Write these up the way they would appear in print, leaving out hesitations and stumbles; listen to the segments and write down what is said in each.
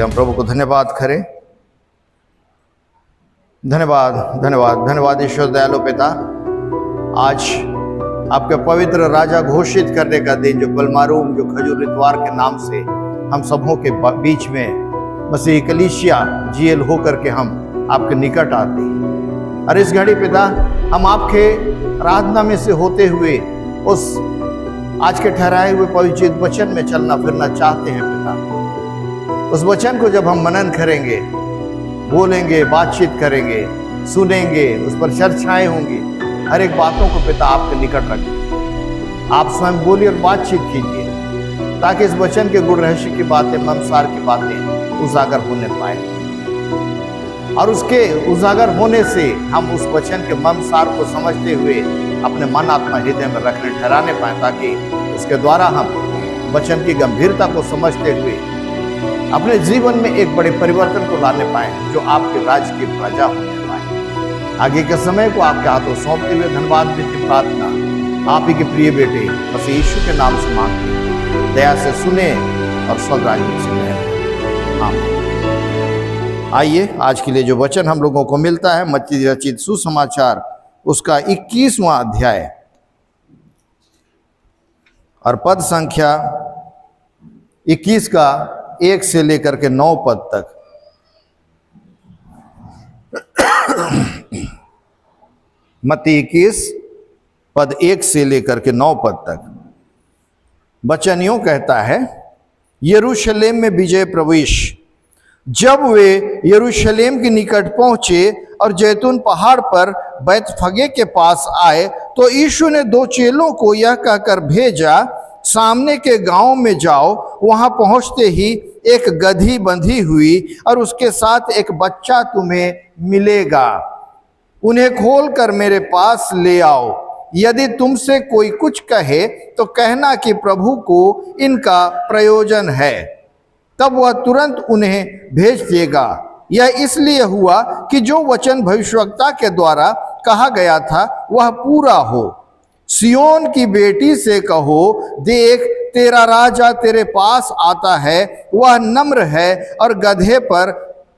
हम प्रभु को धन्यवाद करें। धन्यवाद धन्यवाद धन्यवाद ईश्वर दयालु पिता, आज आपके पवित्र राजा घोषित करने का दिन, जो बलमारूम, जो खजूर इतवार के नाम से हम सबों के बीच में मसीह कलीसिया जीएल होकर के हम आपके निकट आते हैं। और इस घड़ी पिता, हम आपके आराधना में से होते हुए उस आज के ठहराए हुए पवित्र वचन में चलना फिरना चाहते हैं पिता। उस वचन को जब हम मनन करेंगे, बोलेंगे, बातचीत करेंगे, सुनेंगे, उस पर चर्चाएं होंगी, हर एक बातों को पिता आपके निकट रखें। आप स्वयं बोलिए और बातचीत कीजिए, ताकि इस वचन के गुण रहस्य की बातें, मर्मसार की बातें उजागर होने पाए, और उसके उजागर होने से हम उस वचन के मर्मसार को समझते हुए अपने मन, आत्मा, हृदय में रखने ठहराने पाए, ताकि उसके द्वारा हम वचन की गंभीरता को समझते हुए अपने जीवन में एक बड़े परिवर्तन को लाने पाए, जो आपके राज्य की प्रजा होने पाए। आगे के समय को आपके हाथों सौंपते हुए धन्यवाद देती प्रार्थना आप ही के प्रिय बेटे मसीह यीशु के नाम से मांगते, दया से सुने और स्वराज्य से रहें। आमीन। आइए, आज के लिए जो वचन हम लोगों को मिलता है, मत्ती रचित सुसमाचार उसका 21वां अध्याय और पद संख्या 21 का 1 से लेकर के 9 पद तक। मत्ती 21 पद 1 से लेकर के 9 पद तक वचन यूं कहता है, यरूशलेम में विजय प्रवेश। जब वे यरूशलेम के निकट पहुंचे और जैतून पहाड़ पर बैतफगे के पास आए, तो यीशु ने 2 चेलों को यह कहकर भेजा, सामने के गांव में जाओ। वहां पहुंचते ही एक गधी बंधी हुई और उसके साथ एक बच्चा तुम्हें मिलेगा। उन्हें खोलकर मेरे पास ले आओ। यदि तुमसे कोई कुछ कहे तो कहना कि प्रभु को इनका प्रयोजन है, तब वह तुरंत उन्हें भेज देगा। यह इसलिए हुआ कि जो वचन भविष्यवक्ता के द्वारा कहा गया था वह पूरा हो। सियोन की बेटी से कहो, देख तेरा राजा तेरे पास आता है, वह नम्र है और गधे पर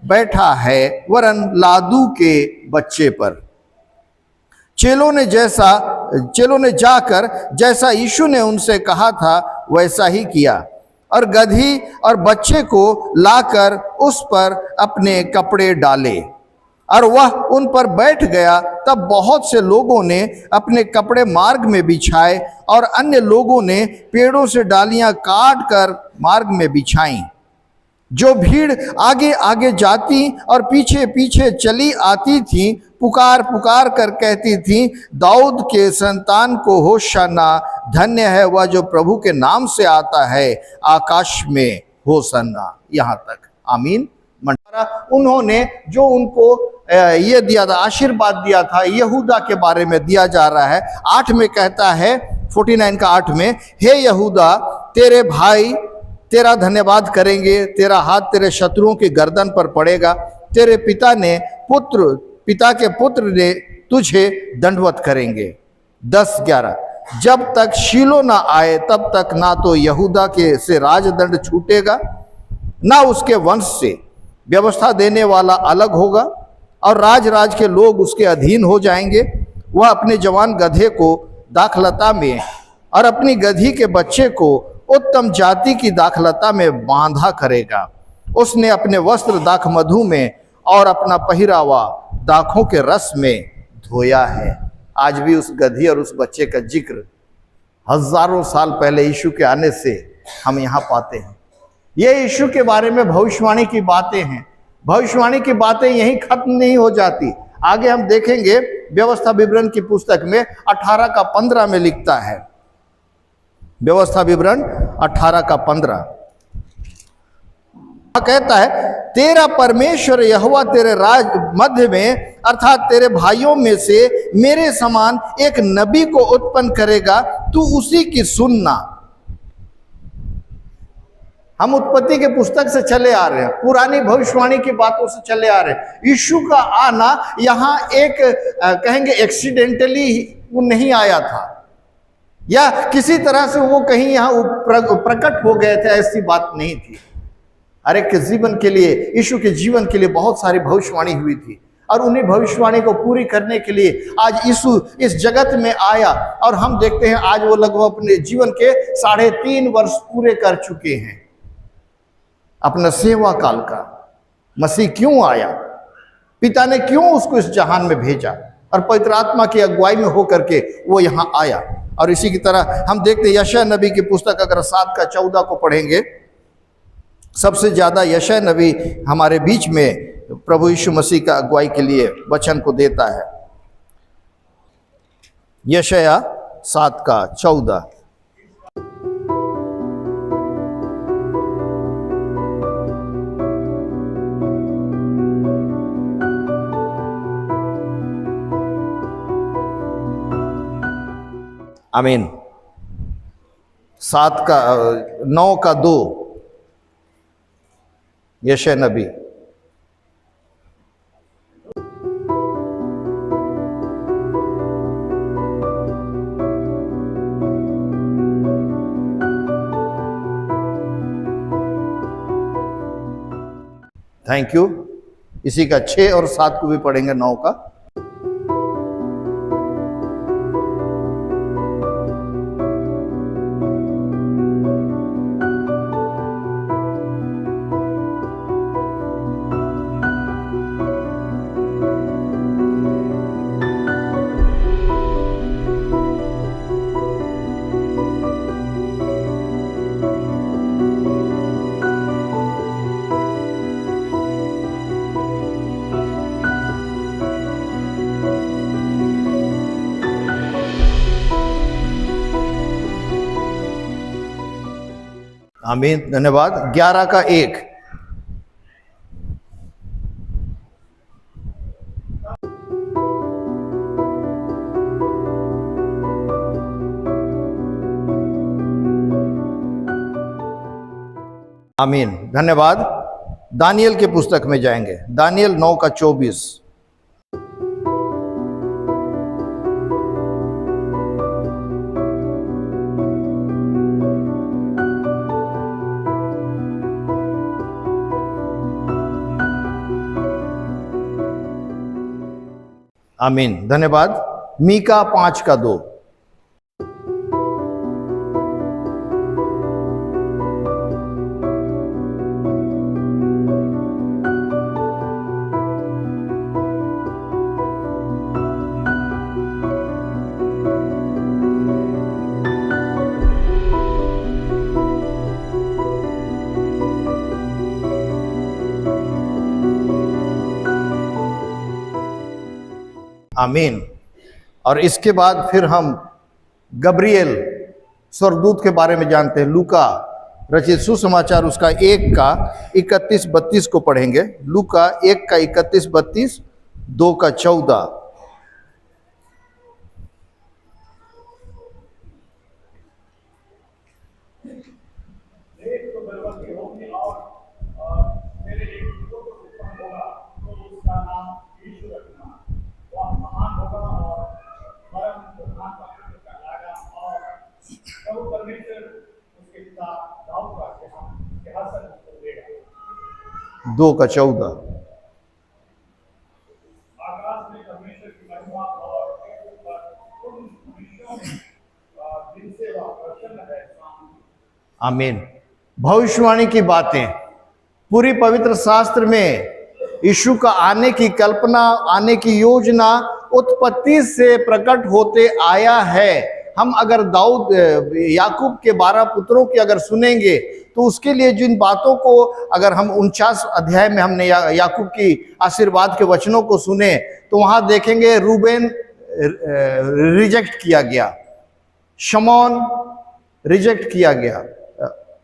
बैठा है, वरन लादू के बच्चे पर। चेलों ने जाकर जैसा यीशु ने उनसे कहा था वैसा ही किया, और गधी और बच्चे को लाकर उस पर अपने कपड़े डाले, और वह उन पर बैठ गया। तब बहुत से लोगों ने अपने कपड़े मार्ग में बिछाए, और अन्य लोगों ने पेड़ों से डालियां काट कर मार्ग में बिछाईं। जो भीड़ आगे आगे जाती और पीछे पीछे चली आती थी, पुकार पुकार कर कहती थी, दाऊद के संतान को होशाना, धन्य है वह जो प्रभु के नाम से आता है, आकाश में होशाना। यहाँ तक आमीन। उन्होंने जो उनको ये दिया था, आशीर्वाद दिया था, यहूदा के बारे में दिया जा रहा है। 8 में कहता है, 49 का 8 में, हे यहूदा, तेरे भाई तेरा धन्यवाद करेंगे, तेरा हाथ तेरे शत्रुओं की गर्दन पर पड़ेगा। तेरे पिता के पुत्र ने तुझे दंडवत करेंगे। 10-11, जब तक शीलो ना आए तब तक ना तो यहूदा के से राजदंड छूटेगा, ना उसके वंश से। व्यवस्था देने वाला अलग होगा और राज के लोग उसके अधीन हो जाएंगे। वह अपने जवान गधे को दाखलता में और अपनी गधी के बच्चे को उत्तम जाति की दाखलता में बांधा करेगा। उसने अपने वस्त्र दाख मधु में और अपना पहिरावा दाखों के रस में धोया है। आज भी उस गधी और उस बच्चे का जिक्र हजारों साल पहले यीशु के आने से हम यहाँ पाते हैं। ये यीशु के बारे में भविष्यवाणी की बातें हैं। भविष्यवाणी की बातें यहीं खत्म नहीं हो जाती। आगे हम देखेंगे, व्यवस्था विवरण की पुस्तक में 18 का 15 में लिखता है, व्यवस्था विवरण 18 का 15 कहता है, तेरा परमेश्वर यहोवा तेरे राज मध्य में, अर्थात तेरे भाइयों में से मेरे समान एक नबी को उत्पन्न करेगा, तू उसी की सुनना। हम उत्पत्ति के पुस्तक से चले आ रहे हैं, पुरानी भविष्यवाणी की बातों से चले आ रहे हैं। यीशु का आना यहाँ एक कहेंगे एक्सीडेंटली वो नहीं आया था, या किसी तरह से वो कहीं यहाँ प्रकट हो गए थे, ऐसी बात नहीं थी। हर एक के जीवन के लिए, यीशु के जीवन के लिए बहुत सारी भविष्यवाणी हुई थी, और उन्हीं भविष्यवाणी को पूरी करने के लिए आज यीशु इस जगत में आया। और हम देखते हैं आज वो लगभग अपने जीवन के 3.5 वर्ष पूरे कर चुके हैं अपना सेवा काल का। मसीह क्यों आया, पिता ने क्यों उसको इस जहान में भेजा, और पवित्र आत्मा की अगुवाई में होकर के वो यहाँ आया। और इसी की तरह हम देखते हैं यशायाह नबी की पुस्तक अगर 7:14 को पढ़ेंगे, सबसे ज़्यादा यशायाह नबी हमारे बीच में प्रभु यीशु मसीह का अगुवाई के लिए वचन को देता है। यशायाह 7:14। आमीन। 9:2 यशायाह नबी। Thank you. इसी का 6 और 7 को भी पढ़ेंगे, 9 का। आमीन, धन्यवाद। 11:1। आमीन, धन्यवाद। दानियल के पुस्तक में जाएंगे, दानियल 9:24। आमीन, धन्यवाद। मीका 5:2। आमीन। और इसके बाद फिर हम गब्रिएल स्वर्गदूत के बारे में जानते हैं। लूका रचित सुसमाचार उसका 1:31-32 को पढ़ेंगे। लूका 1:31-32, 2:14। दो का 14। आमीन। भविष्यवाणी की बातें पूरी पवित्र शास्त्र में यीशु का आने की कल्पना, आने की योजना उत्पत्ति से प्रकट होते आया है। हम अगर दाऊद याकूब के 12 पुत्रों की अगर सुनेंगे तो उसके लिए जिन बातों को अगर हम 49 अध्याय में हमने याकूब की आशीर्वाद के वचनों को सुने तो वहां देखेंगे रूबेन रिजेक्ट किया गया, शमौन रिजेक्ट किया गया,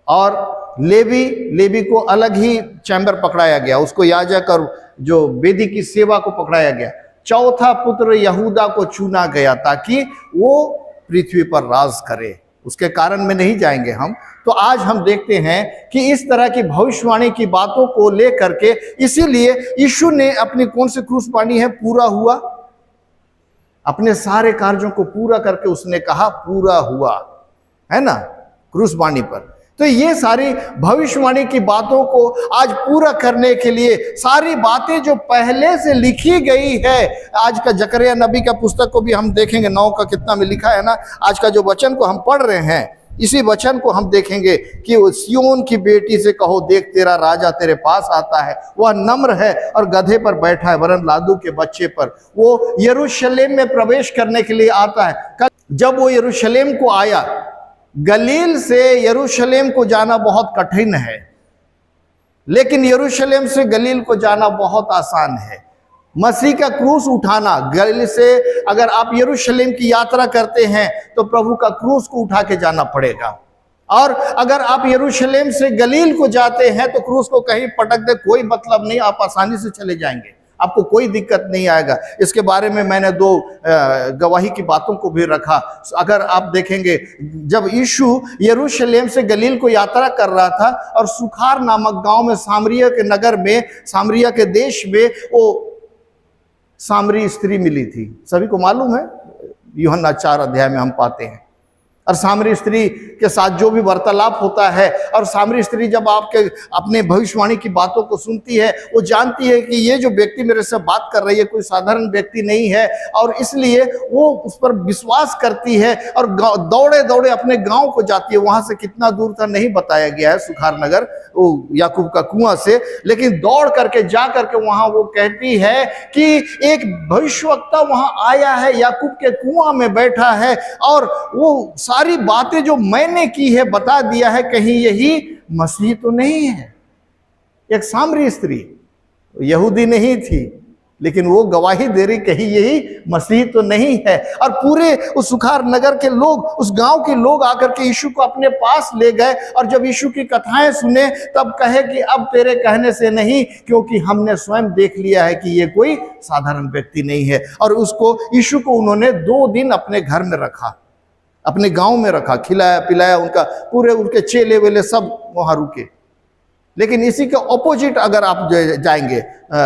और लेवी को अलग ही चैम्बर पकड़ाया गया, उसको याजक और जो वेदी की सेवा को पकड़ाया गया। चौथा पुत्र यहूदा को चुना गया ताकि वो पृथ्वी पर राज करे। उसके कारण में नहीं जाएंगे हम। तो आज हम देखते हैं कि इस तरह की भविष्यवाणी की बातों को लेकर के, इसीलिए यीशु ने अपनी कौन सी क्रूस बानी है, पूरा हुआ। अपने सारे कार्यों को पूरा करके उसने कहा पूरा हुआ, है ना, क्रूस बानी पर। तो ये सारी भविष्यवाणी की बातों को आज पूरा करने के लिए सारी बातें जो पहले से लिखी गई है, आज का जकरिया नबी का पुस्तक को भी हम देखेंगे, 9 का कितना में लिखा है ना, आज का जो वचन को हम पढ़ रहे हैं, इसी वचन को हम देखेंगे कि सिय्योन की बेटी से कहो, देख तेरा राजा तेरे पास आता है, वह नम्र है और गधे पर बैठा है, वरन लादू के बच्चे पर। वो यरूशलेम में प्रवेश करने के लिए आता है। जब वो यरूशलेम को आया, गलील से यरूशलेम को जाना बहुत कठिन है, लेकिन यरूशलेम से गलील को जाना बहुत आसान है। मसीह का क्रूस उठाना, गलील से अगर आप यरूशलेम की यात्रा करते हैं तो प्रभु का क्रूस को उठा के जाना पड़ेगा, और अगर आप यरूशलेम से गलील को जाते हैं तो क्रूस को कहीं पटक दे, कोई मतलब नहीं, आप आसानी से चले जाएंगे, आपको कोई दिक्कत नहीं आएगा। इसके बारे में मैंने 2 गवाही की बातों को भी रखा। अगर आप देखेंगे, जब यीशु यरूशलेम से गलील को यात्रा कर रहा था और सुखार नामक गांव में, सामरिया के नगर में, सामरिया के देश में, वो सामरी स्त्री मिली थी। सभी को मालूम है, यूहन्ना 4 अध्याय में हम पाते हैं। और सामरी स्त्री के साथ जो भी वार्तालाप होता है, और सामरी स्त्री जब आपके अपने भविष्यवाणी की बातों को सुनती है, वो जानती है कि ये जो व्यक्ति मेरे से बात कर रही है कोई साधारण व्यक्ति नहीं है, और इसलिए वो उस पर विश्वास करती है और दौड़े दौड़े अपने गांव को जाती है। वहां से कितना दूर था नहीं बताया गया है, सुखार नगर, वो याकूब का कुआं से, लेकिन दौड़ करके जा करके वहां वो कहती है कि एक भविष्यवक्ता वहां आया है, याकूब के कुआं में बैठा है, और वो सारी बातें जो मैंने की है बता दिया है, कहीं यही मसीह तो नहीं है। एक सामरी स्त्री, यहूदी नहीं थी, लेकिन वो गवाही दे रही, कहीं यही मसीह तो नहीं है। और पूरे उस सुखार नगर के लोग, उस गांव के लोग आकर के यीशु को अपने पास ले गए, और जब यीशु की कथाएं सुने तब कहे कि अब तेरे कहने से नहीं, क्योंकि हमने स्वयं देख लिया है कि ये कोई साधारण व्यक्ति नहीं है। और उसको, यीशु को उन्होंने 2 दिन अपने घर में रखा, अपने गांव में रखा, खिलाया पिलाया, उनका पूरे उनके चेले वेले सब वहां रुके। लेकिन इसी के ऑपोजिट अगर आप जाएंगे,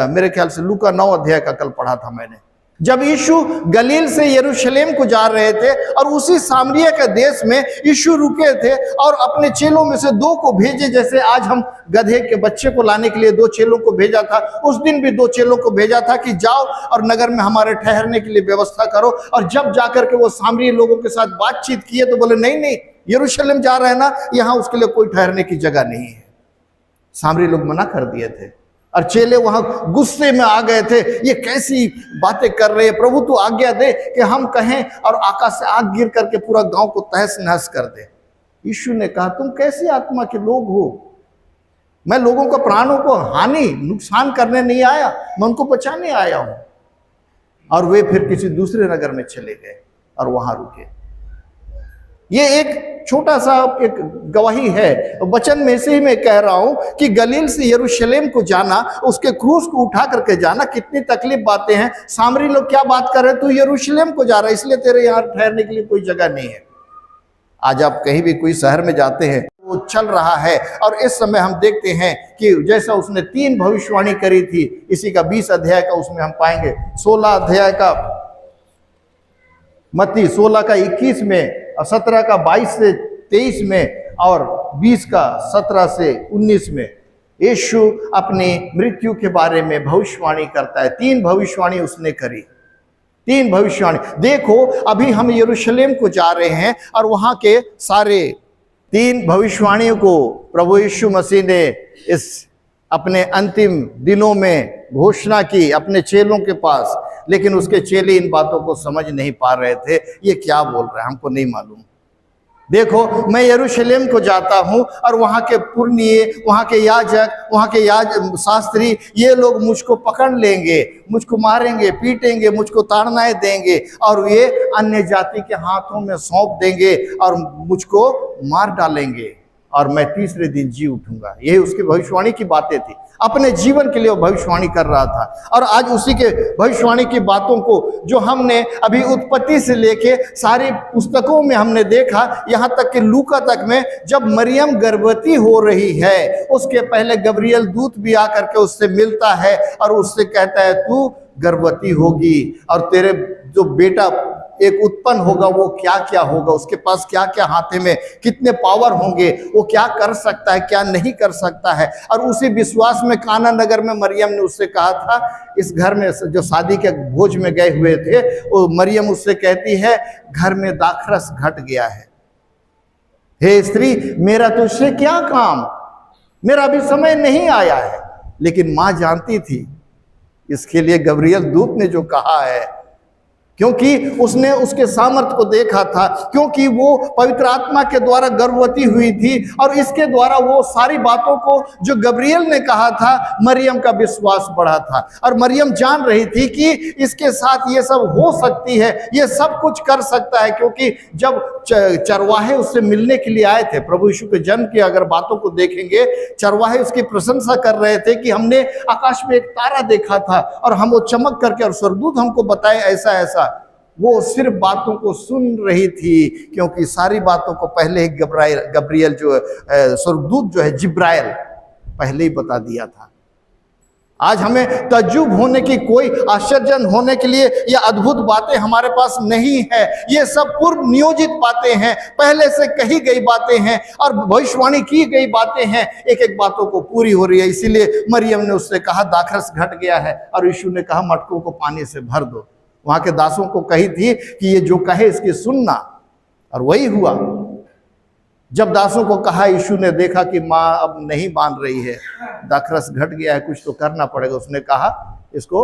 मेरे ख्याल से लूका 9 अध्याय का कल पढ़ा था मैंने, जब यीशु गलील से यरूशलेम को जा रहे थे और उसी सामरिया के देश में यीशु रुके थे और अपने चेलों में से 2 को भेजे, जैसे आज हम गधे के बच्चे को लाने के लिए 2 चेलों को भेजा था, उस दिन भी 2 चेलों को भेजा था कि जाओ और नगर में हमारे ठहरने के लिए व्यवस्था करो। और जब जाकर के वो सामरी लोगों के साथ बातचीत किए तो बोले नहीं नहीं, यरूशलेम जा रहे हैं ना, यहाँ उसके लिए कोई ठहरने की जगह नहीं है। सामरी लोग मना कर दिए थे, और चेले वहां गुस्से में आ गए थे, ये कैसी बातें कर रहे हैं, प्रभु तू आज्ञा दे कि हम कहें और आकाश से आग गिर करके पूरा गांव को तहस नहस कर दे। यीशु ने कहा, तुम कैसी आत्मा के लोग हो, मैं लोगों को प्राणों को हानि नुकसान करने नहीं आया, मैं उनको बचाने आया हूं। और वे फिर किसी दूसरे नगर में चले गए और वहां रुके। ये एक छोटा सा एक गवाही है, वचन में से ही मैं कह रहा हूं कि गलील से यरूशलेम को जाना, उसके क्रूस को उठा करके जाना, कितनी तकलीफ बातें हैं। सामरी लोग क्या बात कर रहे हैं, तू यरूशलेम को जा रहा है इसलिए तेरे यहाँ ठहरने के लिए कोई जगह नहीं है। आज आप कहीं भी कोई शहर में जाते हैं, वो चल रहा है, और इस समय हम देखते हैं कि जैसा उसने 3 भविष्यवाणी करी थी, इसी का 20 अध्याय का उसमें हम पाएंगे, 16 अध्याय का मत्ती, 16 का 21 में, और 17 का 22 से 23 में, और 20 का 17 से 19 में यीशु अपनी मृत्यु के बारे में भविष्यवाणी करता है। 3 भविष्यवाणी उसने करी, 3 भविष्यवाणी। देखो अभी हम यरूशलेम को जा रहे हैं और वहां के सारे 3 भविष्यवाणियों को प्रभु यीशु मसीह ने इस अपने अंतिम दिनों में घोषणा की अपने चेलों के पास, लेकिन उसके चेले इन बातों को समझ नहीं पा रहे थे। ये क्या बोल रहे हैं हमको नहीं मालूम। देखो मैं यरूशलेम को जाता हूं और वहां के पुरनिये, वहां के याजक, वहां के शास्त्री, ये लोग मुझको पकड़ लेंगे, मुझको मारेंगे, पीटेंगे, मुझको ताड़नाएं देंगे, और ये अन्य जाति के हाथों में सौंप देंगे और मुझको मार डालेंगे, और मैं तीसरे दिन जी उठूंगा। यही उसकी भविष्यवाणी की बातें थी। अपने जीवन के लिए वो भविष्यवाणी कर रहा था। और आज उसी के भविष्यवाणी की बातों को जो हमने अभी उत्पत्ति से लेके सारी पुस्तकों में हमने देखा, यहाँ तक कि लूका तक में, जब मरियम गर्भवती हो रही है, उसके पहले गब्रियल दूत भी आकर के उससे मिलता है और उससे कहता है तू गर्भवती होगी और तेरे जो बेटा एक उत्पन्न होगा वो क्या क्या होगा, उसके पास क्या क्या हाथे में कितने पावर होंगे, वो क्या कर सकता है क्या नहीं कर सकता है। और उसी विश्वास में काना नगर में मरियम ने उससे कहा था, इस घर में जो शादी के भोज में गए हुए थे, वो मरियम उससे कहती है घर में दाखरस घट गया है, हे स्त्री मेरा तुझसे क्या काम, मेरा अभी समय नहीं आया है। लेकिन मां जानती थी इसके लिए गब्रियल दूत ने जो कहा है, क्योंकि उसने उसके सामर्थ्य को देखा था, क्योंकि वो पवित्र आत्मा के द्वारा गर्भवती हुई थी, और इसके द्वारा वो सारी बातों को जो गब्रियल ने कहा था, मरियम का विश्वास बढ़ा था। और मरियम जान रही थी कि इसके साथ ये सब हो सकती है, ये सब कुछ कर सकता है, क्योंकि जब चरवाहे उससे मिलने के लिए आए थे, प्रभु यीशु के जन्म की अगर बातों को देखेंगे, चरवाहे उसकी प्रशंसा कर रहे थे कि हमने आकाश में एक तारा देखा था और हम वो चमक करके, और स्वर्गदूत हमको बताए ऐसा ऐसा। वो सिर्फ बातों को सुन रही थी, क्योंकि सारी बातों को पहले ही गब्रियल जो स्वर्गदूत जो है जिब्राइल पहले ही बता दिया था। आज हमें तज्जुब होने की, कोई आश्चर्य होने के लिए या अद्भुत बातें हमारे पास नहीं है, ये सब पूर्व नियोजित बातें हैं, पहले से कही गई बातें हैं और भविष्यवाणी की गई बातें हैं, एक एक बातों को पूरी हो रही है। इसीलिए मरियम ने उससे कहा दाखरस घट गया है, और यीशु ने कहा मटकों को पानी से भर दो। वहां के दासों को कही थी कि ये जो कहे इसकी सुनना, और वही हुआ। जब दासों को कहा, यीशु ने देखा कि माँ अब नहीं मान रही है, दाखरस घट गया है, कुछ तो करना पड़ेगा। उसने कहा इसको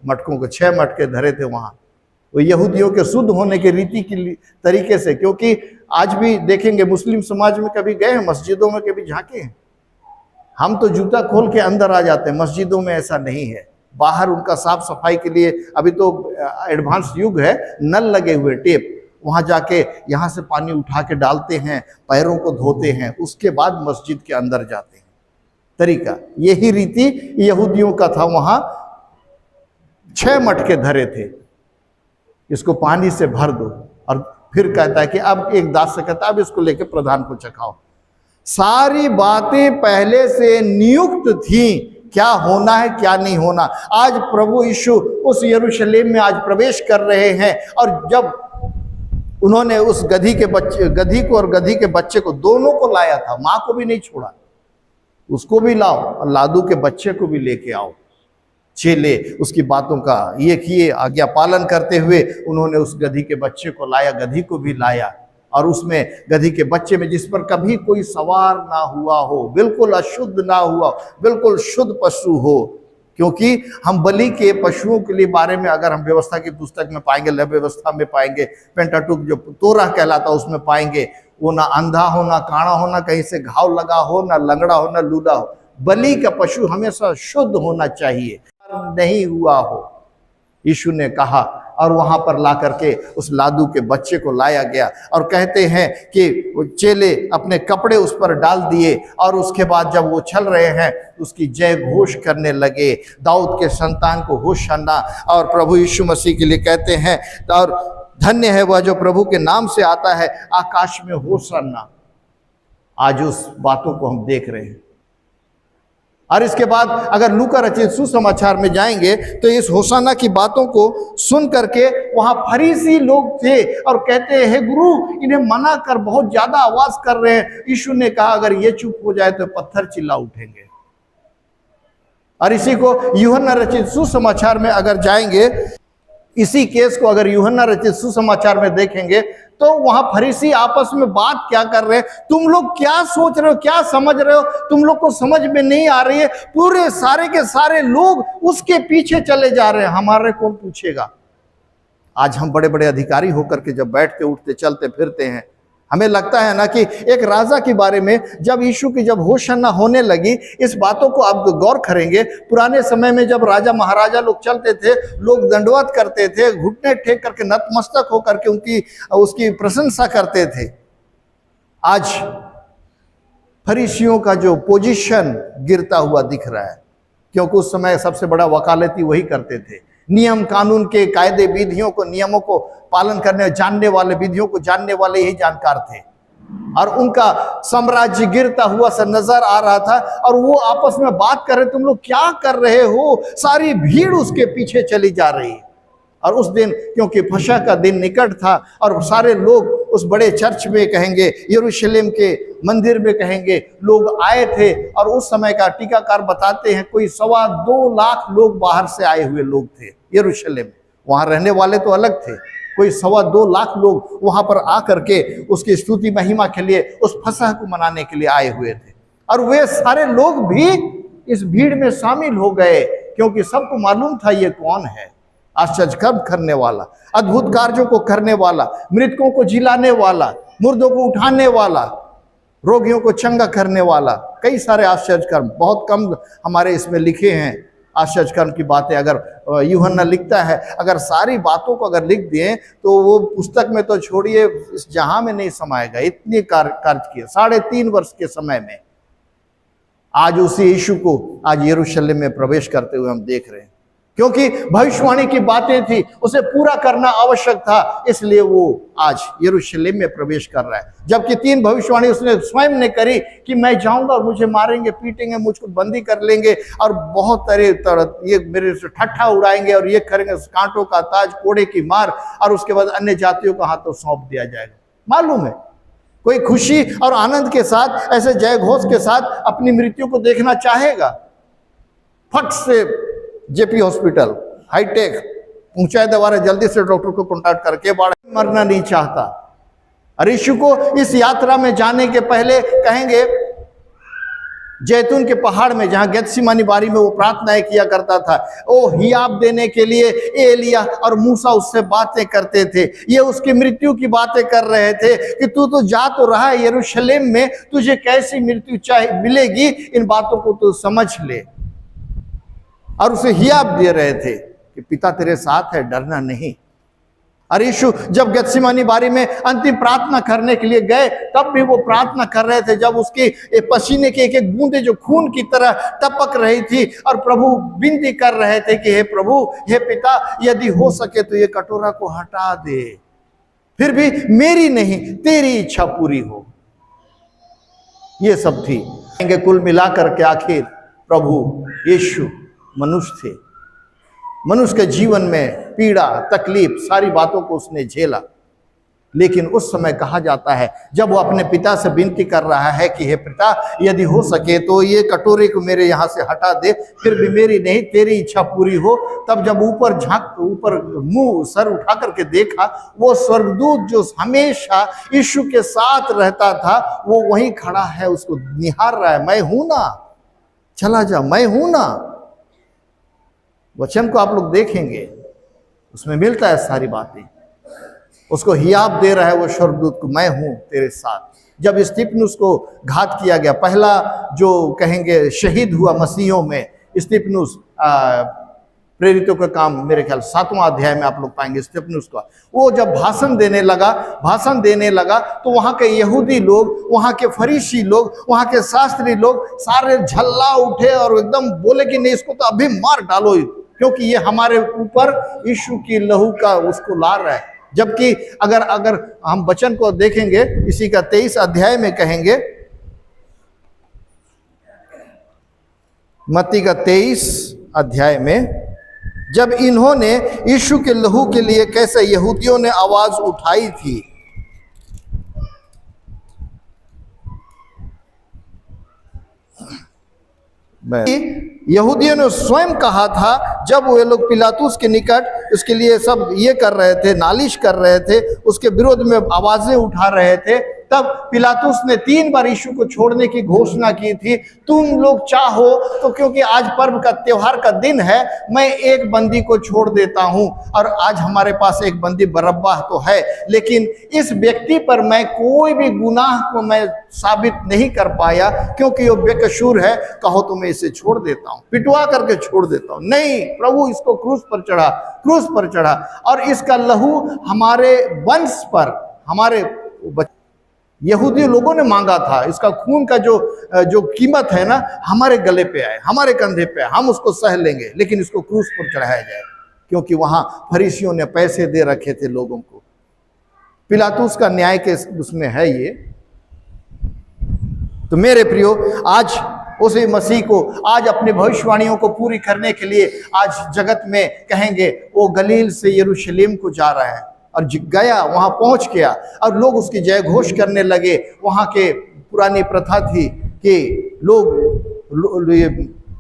मटकों को, 6 मटके धरे थे वहां, वो यहूदियों के शुद्ध होने के रीति की तरीके से। क्योंकि आज भी देखेंगे मुस्लिम समाज में, कभी गए हैं मस्जिदों में, कभी झांके हैं, हम तो जूता खोल के अंदर आ जाते हैं, मस्जिदों में ऐसा नहीं है। बाहर उनका साफ सफाई के लिए, अभी तो एडवांस युग है, नल लगे हुए, टेप, वहां जाके यहाँ से पानी उठा के डालते हैं, पैरों को धोते हैं, उसके बाद मस्जिद के अंदर जाते हैं। तरीका यही रीति यहूदियों का था। वहां 6 मटके धरे थे, इसको पानी से भर दो। और फिर कहता है कि अब एक दास से कहता है अब इसको लेके प्रधान को चखाओ। सारी बातें पहले से नियुक्त थी, क्या होना है क्या नहीं होना। आज प्रभु यीशु उस यरूशलेम में आज प्रवेश कर रहे हैं, और जब उन्होंने उस गधी को और गधी के बच्चे को, दोनों को लाया था, माँ को भी नहीं छोड़ा, उसको भी लाओ और लादू के बच्चे को भी लेके आओ। चेले उसकी बातों का ये किए, आज्ञा पालन करते हुए उन्होंने उस गधी के बच्चे को लाया, गधी को भी लाया, और उसमें गधी के बच्चे में जिस पर कभी कोई सवार ना हुआ हो, बिल्कुल अशुद्ध ना हुआ, बिल्कुल शुद्ध पशु हो। क्योंकि हम बलि के पशुओं के लिए बारे में अगर हम व्यवस्था की पुस्तक में पाएंगे, लव व्यवस्था में पाएंगे, पेंटाटुक जो तोरा कहलाता उसमें पाएंगे, वो ना अंधा हो, ना काणा हो, ना कहीं से घाव लगा हो, ना लंगड़ा हो, ना लूला हो। बलि का पशु हमेशा शुद्ध होना चाहिए, नहीं हुआ हो, यीशु ने कहा। और वहां पर ला करके उस लादू के बच्चे को लाया गया, और कहते हैं कि चेले अपने कपड़े उस पर डाल दिए, और उसके बाद जब वो चल रहे हैं उसकी जय घोष करने लगे, दाऊद के संतान को होशाना। और प्रभु यीशु मसीह के लिए कहते हैं, और धन्य है वह जो प्रभु के नाम से आता है, आकाश में होशाना। आज उस बातों को हम देख रहे हैं। और इसके बाद अगर लूका रचित सुसमाचार में जाएंगे तो इस होशाना की बातों को सुन करके वहां फरीसी लोग थे, और कहते हैं गुरु इन्हें मना कर, बहुत ज्यादा आवाज कर रहे हैं। यीशु ने कहा अगर ये चुप हो जाए तो पत्थर चिल्ला उठेंगे। और इसी को यूहन्ना रचित सुसमाचार में अगर जाएंगे, इसी केस को अगर यूहन्ना रचित सुसमाचार में देखेंगे तो वहां फरीसी आपस में बात क्या कर रहे हैं, तुम लोग क्या सोच रहे हो, क्या समझ रहे हो, तुम लोग को समझ में नहीं आ रही है। पूरे सारे के सारे लोग उसके पीछे चले जा रहे हैं, हमारे कौन पूछेगा। आज हम बड़े बड़े अधिकारी होकर के जब बैठते उठते चलते फिरते हैं, हमें लगता है ना कि एक राजा के बारे में जब यीशु की जब होशाना होने लगी, इस बातों को आप गौर करेंगे, पुराने समय में जब राजा महाराजा लोग चलते थे, लोग दंडवत करते थे, घुटने टेक करके नतमस्तक होकर के उसकी प्रशंसा करते थे। आज फरीसियों का जो पोजीशन गिरता हुआ दिख रहा है, क्योंकि उस समय सबसे बड़ा वकालती वही करते थे। नियम कानून के कायदे विधियों को, नियमों को पालन करने जानने वाले, विधियों को जानने वाले ही जानकार थे, और उनका साम्राज्य गिरता हुआ सा नजर आ रहा था। और वो आपस में बात कर रहे, तुम लोग क्या कर रहे हो, सारी भीड़ उसके पीछे चली जा रही। और उस दिन क्योंकि फसह का दिन निकट था और सारे लोग उस बड़े चर्च में कहेंगे, यरूशलेम के मंदिर में कहेंगे, लोग आए थे। और उस समय का टीकाकार बताते हैं कोई 2.25 लाख लोग बाहर से आए हुए लोग थे यरूशलेम में। वहाँ रहने वाले तो अलग थे, कोई 2.25 लाख लोग वहाँ पर आकर के उसकी स्तुति महिमा के लिए, उस फसह को मनाने के लिए आए हुए थे। और वे सारे लोग भी इस भीड़ में शामिल हो गए क्योंकि सबको मालूम था ये कौन है, आश्चर्य कर्म करने वाला, अद्भुत कार्यों को करने वाला, मृतकों को जिलाने वाला, मुर्दों को उठाने वाला, रोगियों को चंगा करने वाला। कई सारे आश्चर्य कर्म, बहुत कम हमारे इसमें लिखे हैं आश्चर्य कर्म की बातें। अगर यूहन्ना लिखता है, अगर सारी बातों को अगर लिख दिए तो वो पुस्तक में तो छोड़िए इस जहां में नहीं समाएगा। इतने कार्य किए 3.5 वर्ष के समय में। आज उसी यीशु को आज यरूशलेम में प्रवेश करते हुए हम देख रहे हैं, क्योंकि भविष्यवाणी की बातें थी, उसे पूरा करना आवश्यक था, इसलिए वो आज यरूशलेम में प्रवेश कर रहा है। जबकि 3 भविष्यवाणी उसने स्वयं ने करी कि मैं जाऊंगा और मुझे मारेंगे, पीटेंगे, मुझको बंदी कर लेंगे और बहुत तरह ये मेरे से ठट्ठा उड़ाएंगे और ये करेंगे, कांटों का ताज, कोड़े की मार, और उसके बाद अन्य जातियों का हाथों सौंप दिया जाएगा। मालूम है कोई खुशी और आनंद के साथ, ऐसे जय घोष के साथ अपनी मृत्यु को देखना चाहेगा? फट से जेपी हॉस्पिटल हाईटेक ऊंचाई दवारे जल्दी से डॉक्टर को कॉन्टैक्ट करके मरना नहीं चाहता। और यीशु को इस यात्रा में जाने के पहले कहेंगे जैतून के पहाड़ में, जहां गेत्सेमानी बारी में वो प्रार्थनाएं किया करता था, ओ हियाब देने के लिए एलिया और मूसा उससे बातें करते थे। ये उसकी मृत्यु की बातें कर रहे थे कि तू तो जा तो रहा है यरूशलेम में, तुझे कैसी मृत्यु चाहे मिलेगी, इन बातों को तू समझ ले। और उसे हियाब दे रहे थे कि पिता तेरे साथ है, डरना नहीं। और यीशु जब गेत्सेमानी बारी में अंतिम प्रार्थना करने के लिए गए, तब भी वो प्रार्थना कर रहे थे, जब उसकी पसीने की एक एक बूंदे जो खून की तरह टपक रही थी, और प्रभु विनती कर रहे थे कि हे प्रभु, हे पिता, यदि हो सके तो ये कटोरा को हटा दे, फिर भी मेरी नहीं तेरी इच्छा पूरी हो। ये सब थी। कुल मिलाकर के आखिर प्रभु यीशु मनुष्य थे, मनुष्य के जीवन में पीड़ा, तकलीफ, सारी बातों को उसने झेला। लेकिन उस समय कहा जाता है जब वो अपने पिता से विनती कर रहा है कि हे पिता, यदि हो सके तो ये कटोरे को मेरे यहाँ से हटा दे, फिर भी मेरी नहीं तेरी इच्छा पूरी हो। तब जब ऊपर मुंह सर उठा करके देखा, वो स्वर्गदूत जो हमेशा यीशु के साथ रहता था वो वहीं खड़ा है, उसको निहार रहा है। मैं हूं ना, चला जा, मैं हूं ना। वचन को आप लोग देखेंगे, उसमें मिलता है सारी बातें। उसको हियाब दे रहा है वो स्वर्गदूत को, मैं हूं तेरे साथ। जब स्तिफनुस को घात किया गया, पहला जो कहेंगे शहीद हुआ मसीहों में, स्तिफनुस, प्रेरितों का काम मेरे ख्याल 7वां अध्याय में आप लोग पाएंगे स्तिफनुस का। वो जब भाषण देने लगा तो वहां के यहूदी लोग, वहां के फरीसी लोग, वहां के शास्त्री लोग सारे झल्ला उठे और एकदम बोले कि नहीं, इसको तो अभी मार डालो, क्योंकि ये हमारे ऊपर यीशु की लहू का उसको ला रहा है। जबकि अगर हम वचन को देखेंगे, इसी का 23 अध्याय में कहेंगे, मत्ती का 23 अध्याय में, जब इन्होंने यीशु के लहू के लिए कैसे यहूदियों ने आवाज उठाई थी, यहूदियों ने स्वयं कहा था, जब वे लोग पिलातुस के निकट उसके लिए सब ये कर रहे थे, नालिश कर रहे थे, उसके विरोध में आवाजें उठा रहे थे, तब पिलातुस ने 3 बार यीशु को छोड़ने की घोषणा की थी। तुम लोग चाहो तो, क्योंकि आज पर्व का त्योहार का दिन है, मैं एक बंदी को छोड़ देता हूं। और आज हमारे पास एक बंदी बरअब्बा तो है, लेकिन इस व्यक्ति पर मैं कोई भी गुनाह को मैं साबित नहीं कर पाया, क्योंकि वो बेकसूर है। कहो तो मैं इसे छोड़ देता हूं, पिटवा करके छोड़ देता हूं। नहीं, प्रभु इसको क्रूस पर चढ़ा और इसका लहू हमारे वंश पर, हमारे यहूदी लोगों ने मांगा था, इसका खून का जो कीमत है ना, हमारे गले पे आए, हमारे कंधे पे, हम उसको सह लेंगे, लेकिन इसको क्रूस पर चढ़ाया जाए, क्योंकि वहां फरीसियों ने पैसे दे रखे थे लोगों को। पिलातुस का न्याय के उसमें है ये। तो मेरे प्रियो, आज उसी मसीह को आज अपनी भविष्यवाणियों को पूरी करने के लिए आज जगत में कहेंगे वो गलील से यरूशलेम को जा रहा है, और गया, वहां पहुंच गया और लोग उसकी जय घोष करने लगे। वहां के पुरानी प्रथा थी कि लोग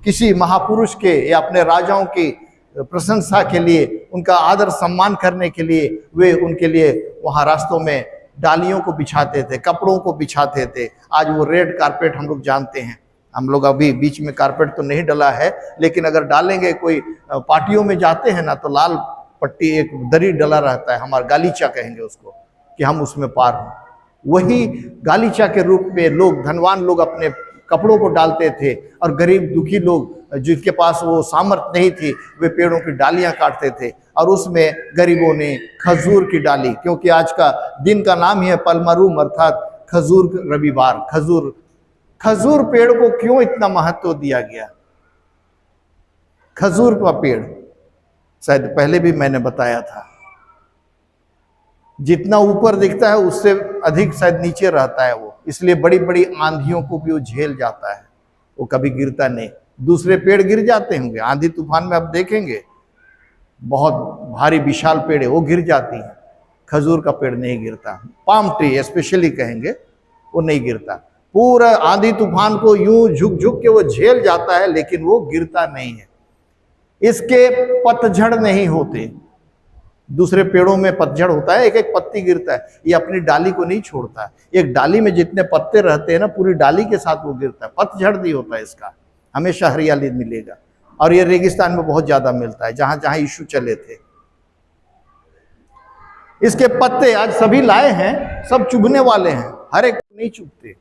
किसी महापुरुष के या अपने राजाओं की प्रशंसा के लिए, उनका आदर सम्मान करने के लिए वे उनके लिए वहां रास्तों में डालियों को बिछाते थे, कपड़ों को बिछाते थे। आज वो रेड कारपेट हम लोग जानते हैं। हम लोग अभी बीच में कारपेट तो नहीं डला है, लेकिन अगर डालेंगे, कोई पार्टियों में जाते हैं ना, तो लाल पट्टी एक दरी डला रहता है, हमारा गालीचा कहेंगे उसको, कि हम उसमें पार हों। वही गालीचा के रूप में लोग, धनवान लोग अपने कपड़ों को डालते थे, और गरीब दुखी लोग जिनके पास वो सामर्थ्य नहीं थी, वे पेड़ों की डालियां काटते थे, और उसमें गरीबों ने खजूर की डाली, क्योंकि आज का दिन का नाम ही है पलमरूम, अर्थात खजूर रविवार। खजूर पेड़ को क्यों इतना महत्व दिया गया? खजूर का पेड़ शायद पहले भी मैंने बताया था, जितना ऊपर दिखता है उससे अधिक शायद नीचे रहता है वो, इसलिए बड़ी बड़ी आंधियों को भी वो झेल जाता है, वो कभी गिरता नहीं। दूसरे पेड़ गिर जाते होंगे आंधी तूफान में, आप देखेंगे बहुत भारी विशाल पेड़ है, वो गिर जाती हैं। खजूर का पेड़ नहीं गिरता, पाम ट्री स्पेशली कहेंगे, वो नहीं गिरता। पूरा आंधी तूफान को यूं झुक झुक के वो झेल जाता है, लेकिन वो गिरता नहीं है। इसके पतझड़ नहीं होते। दूसरे पेड़ों में पतझड़ होता है, एक एक पत्ती गिरता है, ये अपनी डाली को नहीं छोड़ता। एक डाली में जितने पत्ते रहते हैं ना, पूरी डाली के साथ वो गिरता है, पतझड़ नहीं होता है इसका, हमेशा हरियाली मिलेगा। और ये रेगिस्तान में बहुत ज्यादा मिलता है, जहां जहां यीशु चले थे। इसके पत्ते आज सभी लाए हैं, सब चुभने वाले हैं, हर एक नहीं चुभते।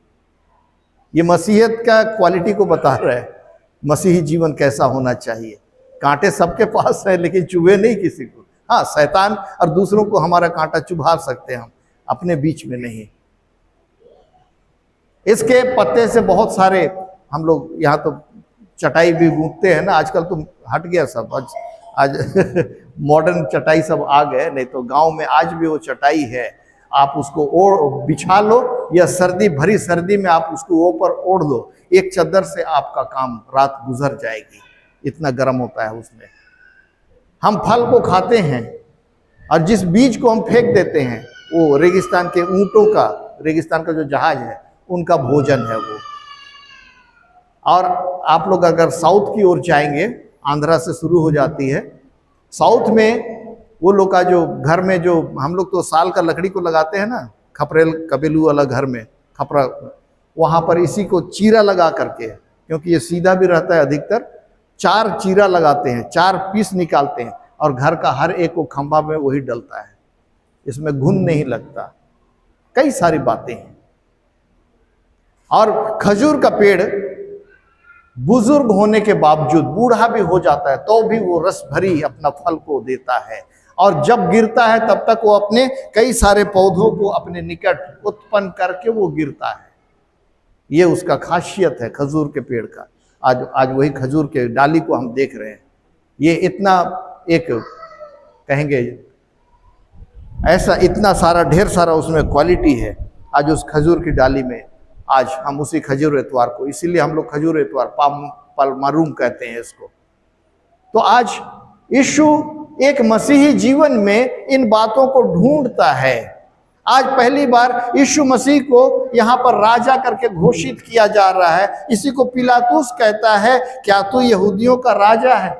ये मसीहत का क्वालिटी को बता रहा है, मसीही जीवन कैसा होना चाहिए। कांटे सबके पास है, लेकिन चुभे नहीं किसी को। हाँ, शैतान और दूसरों को हमारा कांटा चुभा सकते हैं, हम अपने बीच में नहीं। इसके पत्ते से बहुत सारे, हम लोग यहाँ तो चटाई भी गूंथते हैं ना, आजकल तो हट गया सब, आज मॉडर्न चटाई सब आ गए, नहीं तो गांव में आज भी वो चटाई है। आप उसको ओढ़ बिछा लो, या सर्दी भरी सर्दी में आप उसको ऊपर ओढ़ लो, एक चादर से आपका काम रात गुजर जाएगी, इतना गर्म होता है उसमें। हम फल को खाते हैं, और जिस बीज को हम फेंक देते हैं वो रेगिस्तान के ऊंटों का, रेगिस्तान का जो जहाज है उनका भोजन है वो। और आप लोग अगर साउथ की ओर जाएंगे, आंध्रा से शुरू हो जाती है, साउथ में वो लोग का जो घर में जो हम लोग तो साल का लकड़ी को लगाते हैं ना, खपरेल कबेलू वाला घर में खपरा, वहाँ पर इसी को चीरा लगा करके, क्योंकि ये सीधा भी रहता है अधिकतर, 4 चीरा लगाते हैं, 4 पीस निकालते हैं, और घर का हर एक को खंभा में वही डलता है, इसमें घुन नहीं लगता। कई सारी बातें हैं। और खजूर का पेड़ बुजुर्ग होने के बावजूद, बूढ़ा भी हो जाता है तो भी वो रस भरी अपना फल को देता है, और जब गिरता है तब तक वो अपने कई सारे पौधों को अपने निकट उत्पन्न करके वो गिरता है। ये उसका खासियत है खजूर के पेड़ का। आज वही खजूर के डाली को हम देख रहे हैं, ये इतना एक कहेंगे ऐसा, इतना सारा ढेर सारा उसमें क्वालिटी है। आज उस खजूर की डाली में आज हम उसी खजूर एतवार को, इसीलिए हम लोग खजूर एतवार पलमरूम कहते हैं इसको। तो आज यीशु एक मसीही जीवन में इन बातों को ढूंढता है। आज पहली बार यीशु मसीह को यहाँ पर राजा करके घोषित किया जा रहा है। इसी को पिलातुस कहता है, क्या तू यहूदियों का राजा है?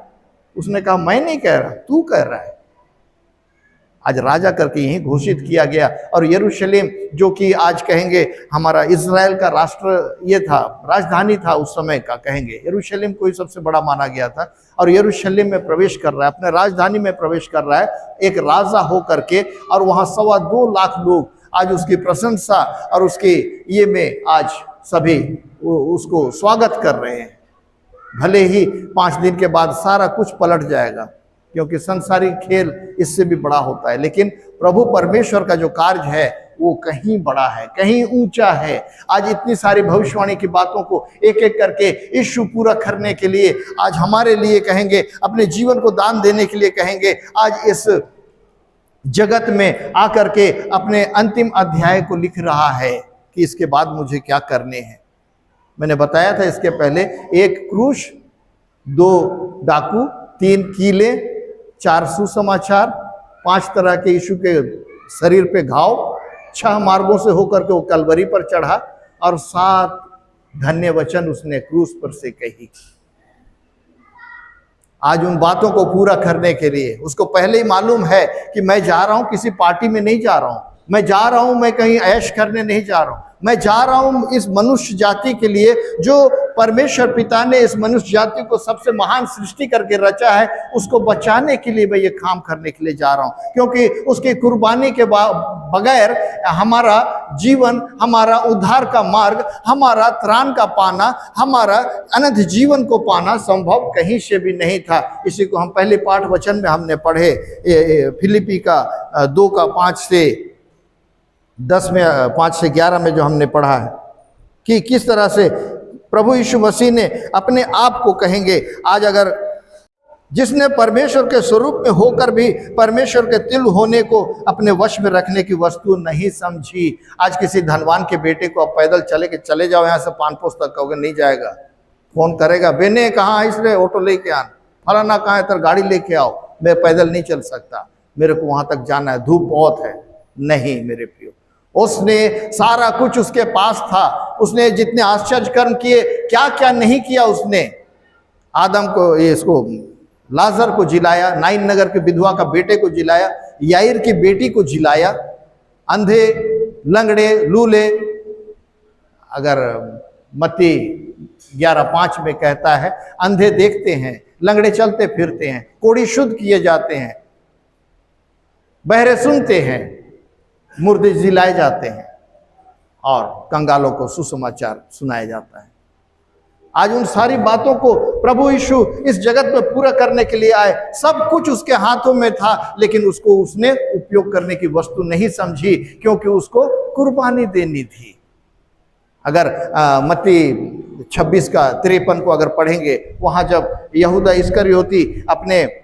उसने कहा, मैं नहीं कह रहा, तू कह रहा है। आज राजा करके यही घोषित किया गया। और यरूशलेम, जो कि आज कहेंगे हमारा इजराइल का राष्ट्र ये था, राजधानी था उस समय का, कहेंगे यरूशलेम को ही सबसे बड़ा माना गया था। और यरूशलेम में प्रवेश कर रहा है, अपने राजधानी में प्रवेश कर रहा है एक राजा हो करके, और वहाँ 2.25 लाख लोग आज उसकी प्रशंसा और उसके ये में आज सभी उसको स्वागत कर रहे हैं। भले ही 5 दिन के बाद सारा कुछ पलट जाएगा, क्योंकि संसारिक खेल इससे भी बड़ा होता है, लेकिन प्रभु परमेश्वर का जो कार्य है वो कहीं बड़ा है, कहीं ऊंचा है। आज इतनी सारी भविष्यवाणी की बातों को एक एक करके यीशु पूरा करने के लिए, आज हमारे लिए कहेंगे, अपने जीवन को दान देने के लिए कहेंगे, आज इस जगत में आकर के अपने अंतिम अध्याय को लिख रहा है कि इसके बाद मुझे क्या करने हैं। मैंने बताया था इसके पहले, एक क्रूश, 2 डाकू, 3 कीले, 4 सुसमाचार, 5 तरह के यीशु के शरीर पे घाव, 6 मार्गों से होकर के वो कलवरी पर चढ़ा और 7 धन्य वचन उसने क्रूस पर से कही। आज उन बातों को पूरा करने के लिए उसको पहले ही मालूम है कि मैं जा रहा हूं, किसी पार्टी में नहीं जा रहा हूं, मैं जा रहा हूं, मैं कहीं ऐश करने नहीं जा रहा हूं, मैं जा रहा हूं इस मनुष्य जाति के लिए जो परमेश्वर पिता ने इस मनुष्य जाति को सबसे महान सृष्टि करके रचा है, उसको बचाने के लिए मैं ये काम करने के लिए जा रहा हूं। क्योंकि उसकी कुर्बानी के बगैर हमारा जीवन, हमारा उद्धार का मार्ग, हमारा त्राण का पाना, हमारा अनंत जीवन को पाना संभव कहीं से भी नहीं था। इसी को हम पहले पाठ वचन में हमने पढ़े, फिलिपी का 2 का 5 से 10 में, 5 से 11 में जो हमने पढ़ा है कि किस तरह से प्रभु यीशु मसीह ने अपने आप को कहेंगे, आज अगर जिसने परमेश्वर के स्वरूप में होकर भी परमेश्वर के तिल होने को अपने वश में रखने की वस्तु नहीं समझी। आज किसी धनवान के बेटे को आप पैदल चले जाओ यहाँ से पानपोस तक, कहोगे नहीं जाएगा, फोन करेगा, बेने कहाँ इसलिए ऑटो लेके आना, फलाना कहाँ है, तर गाड़ी लेके आओ, मैं पैदल नहीं चल सकता, मेरे को वहां तक जाना है, धूप बहुत है। नहीं मेरे प्रियो, उसने सारा कुछ उसके पास था, उसने जितने आश्चर्य कर्म किए, क्या क्या नहीं किया उसने। आदम को, ये इसको लाजर को जिलाया, नाइन नगर के विधवा का बेटे को जिलाया, याईर की बेटी को जिलाया, अंधे, लंगड़े, लूले, अगर मत्ती 11:5 में कहता है अंधे देखते हैं, लंगड़े चलते फिरते हैं, कोढ़ी शुद्ध किए जाते हैं, बहरे सुनते हैं, मुर्दे जिलाए जाते हैं और कंगालों को सुसमाचार सुनाया जाता है। आज उन सारी बातों को प्रभु यीशु इस जगत में पूरा करने के लिए आए। सब कुछ उसके हाथों में था, लेकिन उसको उसने उपयोग करने की वस्तु नहीं समझी, क्योंकि उसको कुर्बानी देनी थी। अगर मत्ती 26 का 53 को अगर पढ़ेंगे, वहां जब यहूदा इस्करियोती अपने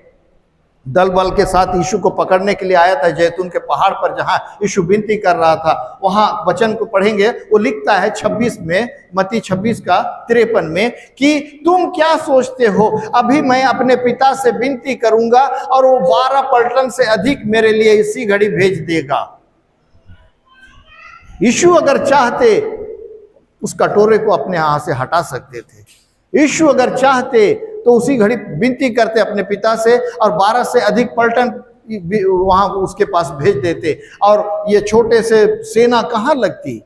दल बल के साथ यीशु को पकड़ने के लिए आया था जैतून के पहाड़ पर, जहां यीशु विनती कर रहा था, वहां वचन को पढ़ेंगे, वो लिखता है 26 में, मत्ती 26 का 53 में, कि तुम क्या सोचते हो, अभी मैं अपने पिता से विनती करूंगा और वो 12 पलटन से अधिक मेरे लिए इसी घड़ी भेज देगा। यीशु अगर चाहते उस कटोरे को अपने हाथ से हटा सकते थे। यीशु अगर चाहते तो उसी घड़ी विनती करते अपने पिता से और 12 से अधिक पलटन वहां उसके पास भेज देते, और ये छोटे से सेना कहाँ लगती